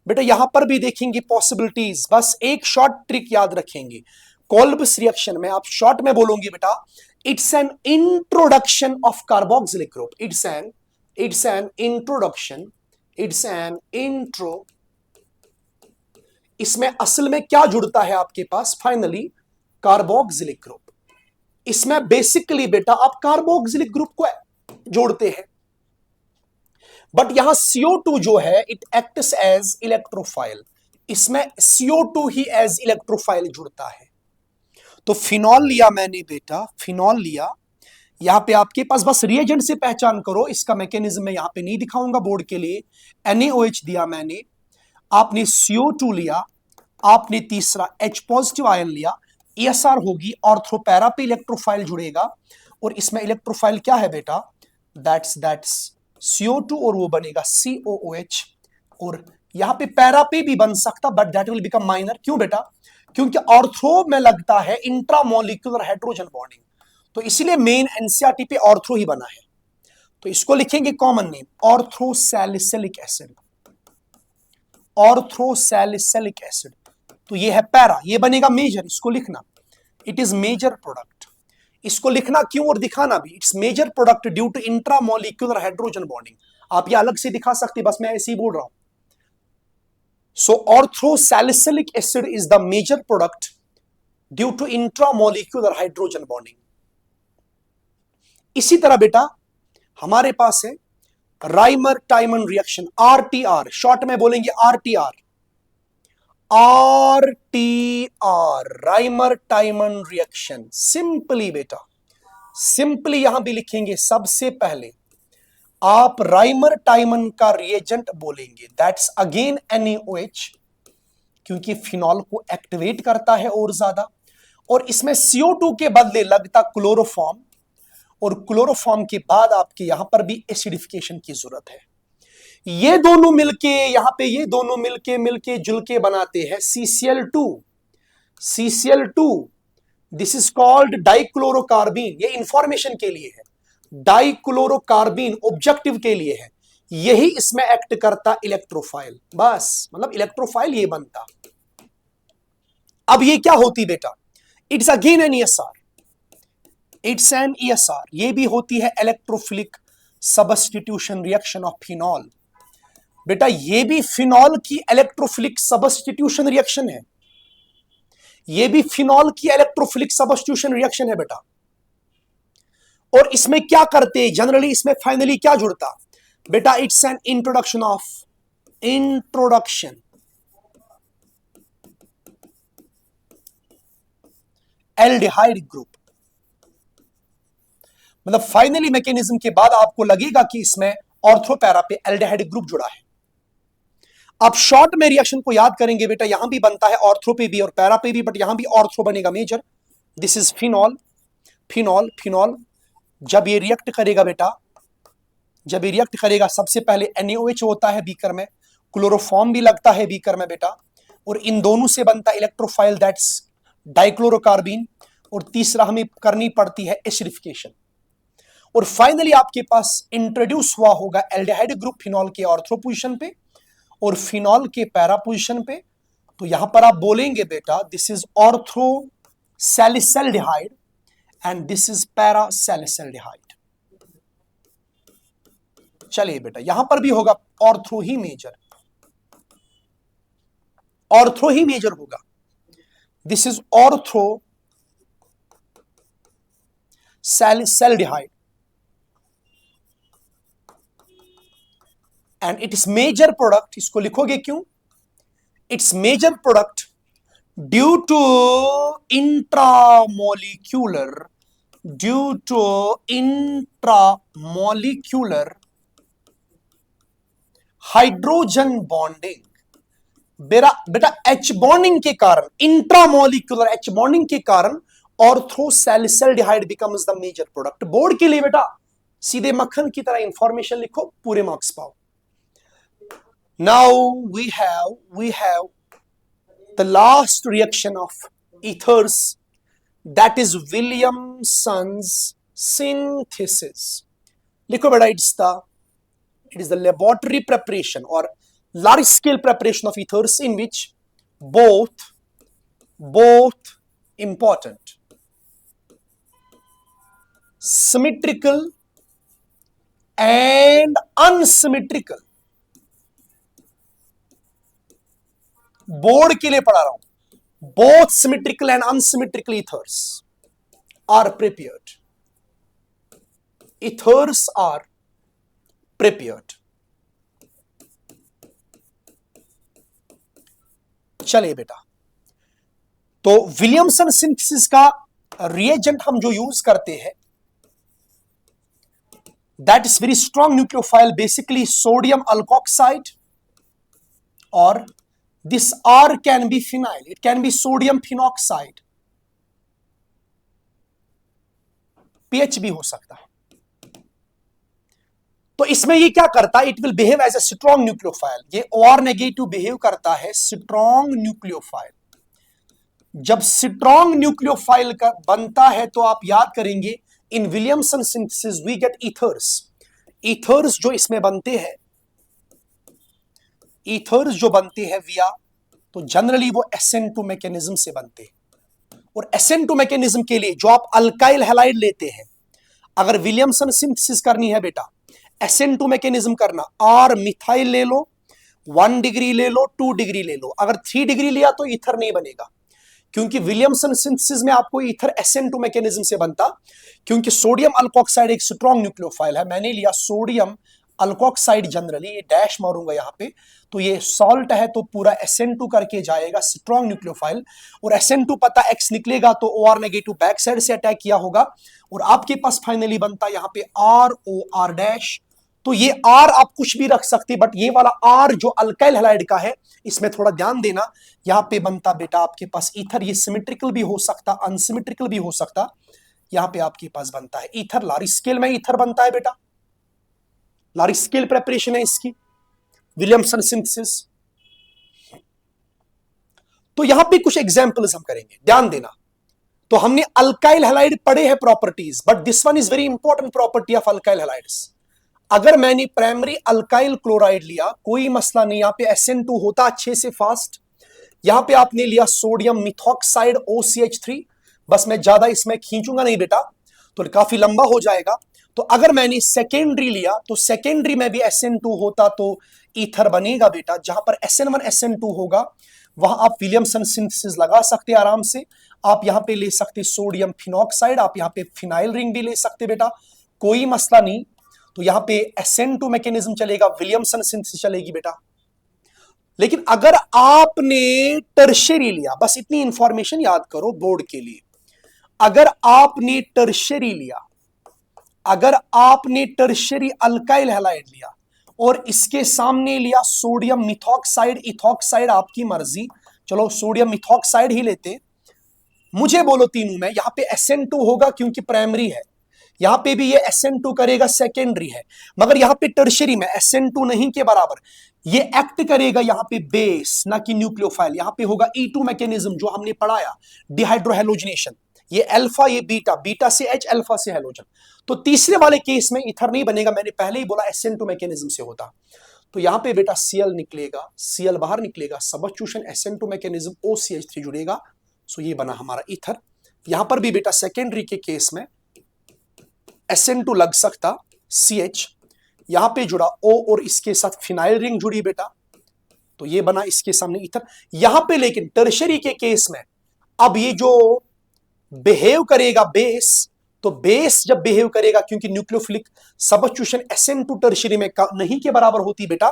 बेटा यहां पर भी देखेंगे पॉसिबिलिटीज, बस एक शॉर्ट ट्रिक याद रखेंगे। कोल्बस रिएक्शन में आप शॉर्ट में बोलोगे बेटा it's an introduction of carboxylic group, it's an intro. इसमें असल में क्या जुड़ता है आपके पास, फाइनली कार्बोक्सिलिक ग्रुप। इसमें बेसिकली बेटा आप कार्बोक्सिलिक ग्रुप को जोड़ते हैं, बट यहां CO2 जो है इट एक्ट्स एज इलेक्ट्रोफाइल, इसमें CO2 ही एज इलेक्ट्रोफाइल जुड़ता है। तो फिनॉल लिया मैंने बेटा, फिनॉल लिया। यहां पे आपके पास बस रिएजेंट से पहचान करो, इसका मैकेनिज्म मैं यहां पे नहीं दिखाऊंगा बोर्ड के लिए। NaOH दिया मैंने, आपने CO2 लिया, आपने तीसरा H पॉजिटिव आयन लिया। ESR होगी, ऑर्थोपैरा पे इलेक्ट्रोफाइल जुड़ेगा, और इसमें इलेक्ट्रोफाइल क्या है बेटा, दैट्स CO2, और वो बनेगा COOH। और यहां पे पैरा पे भी बन सकता, but that will become minor. क्यों बेटा, क्योंकि ऑर्थो में लगता है इंट्रामोलिकुलर हाइड्रोजन बॉन्डिंग, तो इसीलिए मेन एनसीईआरटी पे ऑर्थो ही बना है। तो इसको लिखेंगे कॉमन नेम, ऑर्थोसैलिसिलिक एसिड, ऑर्थोसैलिसिलिक एसिड। तो ये है पैरा, ये बनेगा मेजर, इसको लिखना, इट इज मेजर प्रोडक्ट। इसको लिखना क्यों और दिखाना भी, it's major product due to intramolecular hydrogen bonding. आप ये अलग से दिखा सकते, बस मैं ऐसे ही बोल रहा हूं। So orthosalicylic acid is the major product due to intramolecular hydrogen bonding. इसी तरह बेटा हमारे पास है Reimer Tiemann reaction, RTR, short में बोलेंगे RTR, RTR, Reimer Tiemann reaction. Simply बेटा, सिंपली यहां भी लिखेंगे, सबसे पहले आप राइमर टाइमन का रिएजेंट बोलेंगे, दैट्स अगेन NaOH, क्योंकि फिनॉल को एक्टिवेट करता है और ज्यादा, और इसमें CO2 के बदले लगता क्लोरोफॉर्म, और क्लोरोफॉर्म के बाद आपके यहां पर भी एसिडिफिकेशन की जरूरत है। ये दोनों मिलके यहां पे, ये दोनों मिलके जुलके बनाते हैं CCl2, CCl2। This is called डाइक्लोरोकार्बीन, ये इंफॉर्मेशन के लिए है, डाइक्लोरोकार्बीन ऑब्जेक्टिव के लिए है। यही इसमें एक्ट करता इलेक्ट्रोफाइल, बस मतलब इलेक्ट्रोफाइल ये बनता। अब ये क्या होती बेटा, it's again an ESR, it's an ESR, ये भी होती है electrophilic substitution reaction of phenol. बेटा ये भी फिनॉल की इलेक्ट्रोफिलिक सबस्टिट्यूशन रिएक्शन है, ये भी फिनॉल की इलेक्ट्रोफिलिक सबस्टिट्यूशन रिएक्शन है बेटा। और इसमें क्या करते हैं जनरली, इसमें फाइनली क्या जुड़ता बेटा, it's an introduction of, introduction aldehyde group. मतलब फाइनली मैकेनिज्म के बाद आपको लगेगा कि इसमें ऑर्थोपैरा पे एल्डिहाइड ग्रुप जुड़ा है। आप शॉर्ट में रिएक्शन को याद करेंगे बेटा, यहां भी बनता है ऑर्थो पे भी और पैरा पे भी, बट यहां भी ऑर्थो बनेगा major. This is phenol, phenol, phenol. जब ये रिएक्ट करेगा बेटा, जब ये रिएक्ट करेगा, सबसे पहले NaOH होता है बीकर में, क्लोरोफॉर्म भी लगता है बीकर में बेटा, और इन दोनों से बनता इलेक्ट्रोफाइल, दैट्स डाइक्लोरोकार्बीन, और तीसरा हमें करनी पड़ती है एसिडिफिकेशन। और फाइनली आपके पास इंट्रोड्यूस हुआ होगा एल्डिहाइड ग्रुप फिनॉल के ऑर्थो पोजीशन पे और फिनॉल के पैरा पोजीशन पे। तो यहां पर आप बोलेंगे बेटा, this is ortho salicylaldehyde and this is para salicylaldehyde. चलिए बेटा, यहां पर भी होगा ऑर्थो ही मेजर, ऑर्थो ही मेजर होगा। This is ortho salicylaldehyde and it is major product. इसको लिखोगे क्यों, it's major product due to intramolecular, due to intramolecular hydrogen bonding. बेटा H बॉन्डिंग के कारण, इंट्रामोलिक्यूलर H बॉन्डिंग के कारण orthosalicylaldehyde becomes the major product. Board के लिए बेटा सीधे मक्खन की तरह इंफॉर्मेशन लिखो, पूरे मार्क्स पाओ। Now we have the last reaction of ethers, that is Williamson's synthesis. लिखो बेटा, it is the laboratory preparation or large scale preparation of ethers in which both important symmetrical and unsymmetrical, board के लिए पढ़ा रहा हूं, both symmetrical and unsymmetrical ethers are prepared, ethers are prepared। चलिए बेटा, तो विलियमसन सिंथेसिस का reagent हम जो यूज करते हैं that is very strong nucleophile, basically sodium alkoxide, और this R can be phenyl, it can be sodium phenoxide, P H भी हो सकता है। तो इसमें ये क्या करता है, it will behave as a strong nucleophile, ये OR नेगेटिव बिहेव करता है स्ट्रॉन्ग न्यूक्लियोफाइल। जब स्ट्रॉन्ग न्यूक्लियोफाइल का बनता है तो आप याद करेंगे in Williamson synthesis we get ethers. Ethers जो इसमें बनते हैं, ईथर्स जो बनते हैं विया, तो जनरली वो SN2 मैकेनिज्म से बनते हैं। और SN2 मैकेनिज्म के लिए जो आप अल्काइल हैलाइड लेते हैं, अगर विलियमसन सिंथेसिस करनी है बेटा, SN2 मैकेनिज्म करना, R मिथाइल ले लो, 1 डिग्री ले लो, 2 डिग्री ले लो, अगर 3 डिग्री लिया तो ईथर नहीं बनेगा, क्योंकि विलियमसन सिंथेसिस में आपको ईथर SN2 मैकेनिज्म से बनता, क्योंकि सोडियम अल्कोक्साइड एक स्ट्रॉन्ग न्यूक्लियोफाइल है। मैंने लिया सोडियम अल्कोक्साइड, जनरली ये डैश मारूंगा यहां पे, तो ये सॉल्ट है तो पूरा SN2 करके जाएगा, स्ट्रॉन्ग न्यूक्लियोफाइल, और SN2 पता X निकलेगा तो OR नेगेटिव बैक साइड से अटैक किया होगा, और आपके पास फाइनली बनता यहां पे ROR डैश। तो ये R आप कुछ भी रख सकते, बट ये वाला R जो अल्काइल हैलाइड का है, इसमें थोड़ा ध्यान देना, यहां पे बनता बेटा आपके पास ईथर, ये सिमेट्रिकल भी हो सकता, अनसिमेट्रिकल भी हो सकता, यहां पे आपके पास बनता है ईथर। लार्ज स्केल में ईथर बनता है बेटा, लार्ज स्केल प्रेपरेशन है इसकी, विलियमसन सिंथेसिस। तो यहां पे कुछ एग्जांपल्स हम करेंगे, ध्यान देना। तो हमने अल्काइल हैलाइड पढ़े हैं properties, but this one is very important property of alkyl halides. अगर मैंने प्राइमरी अल्काइल क्लोराइड लिया, कोई मसला नहीं, यहां पे SN2 होता अच्छे से फास्ट। यहां पे आपने लिया सोडियम मिथॉक्साइड OCH3, बस मैं ज्यादा इसमें खींचूंगा नहीं बेटा, तो काफी लंबा हो जाएगा। तो अगर मैंने सेकेंडरी लिया, तो सेकेंडरी में भी SN2 होता तो ईथर बनेगा बेटा। जहां पर SN1 SN2 होगा वहां आप विलियमसन सिंथेसिस लगा सकते हैं आराम से। आप यहां पे ले सकते सोडियम फिनॉक्साइड, आप यहां पे फिनाइल रिंग भी ले सकते बेटा, कोई मसला नहीं। तो यहां पे SN2 मैकेनिज्म चलेगा, विलियमसन सिंथेसिस चलेगी बेटा। लेकिन अगर आपने टर्शियरी लिया, बस इतनी इंफॉर्मेशन याद करो बोर्ड के लिए, अगर आपने टर्शियरी लिया, अगर आपने टर्शियरी अल्काइल हैलाइड लिया और इसके सामने लिया सोडियम मिथॉक्साइड, इथॉक्साइड, आपकी मर्जी, चलो सोडियम मिथॉक्साइड ही लेते, मुझे बोलो तीनों में, यहां पे SN2 होगा क्योंकि प्राइमरी है, यहां पे भी ये SN2 करेगा सेकेंडरी है, मगर यहां पे टर्शियरी में SN2 नहीं के बराबर, ये एक्ट करेगा यहां पे बेस ना कि न्यूक्लियोफाइल। यहां पे होगा E2 मैकेनिज्म जो हमने पढ़ाया, डिहाइड्रोहेलोजनेशन, ये अल्फा, ये बीटा, बीटा से H, अल्फा से हेलोजन। तो तीसरे वाले केस में ईथर नहीं बनेगा, मैंने पहले ही बोला SN2 मैकेनिज्म से होता। तो यहां पे बेटा Cl निकलेगा, Cl बाहर निकलेगा, सबस्टिट्यूशन SN2 मैकेनिज्म, OCH3 जुड़ेगा, सो ये बना हमारा ईथर। यहां पर भी बेटा सेकेंडरी के केस में SN2 लग सकता, CH यहां पे जुड़ा O और इसके साथ फिनाइल रिंग जुड़ी बेटा, तो ये बना इसके सामने ईथर। यहां पे लेकिन टर्शियरी के केस में अब ये जो बिहेव करेगा बेस, तो बेस जब बिहेव करेगा, क्योंकि न्यूक्लियोफिलिक सबस्टिट्यूशन SN2 टर्शियरी में नहीं के बराबर होती बेटा,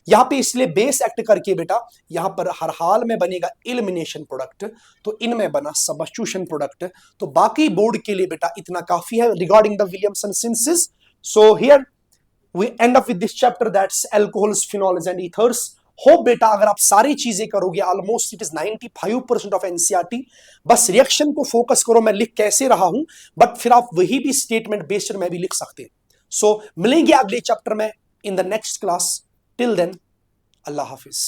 यहां पे इसलिए बेस एक्ट करके बेटा यहां पर हर हाल में बनेगा एलिमिनेशन प्रोडक्ट, तो इनमें बना सबस्टिट्यूशन प्रोडक्ट। तो बाकी बोर्ड के लिए बेटा इतना काफी है regarding the Williamson synthesis. So here we end up with this chapter, that's alcohols, phenols and ethers. Hope बेटा अगर आप सारी चीजें करोगे, almost it is 95% of NCERT, बस रिएक्शन को फोकस करो, मैं लिख कैसे रहा हूं, बट फिर आप वही भी स्टेटमेंट बेस्ड में भी लिख सकते हैं। सो मिलेंगे अगले चैप्टर में in the next class. Till then, Allah Hafiz.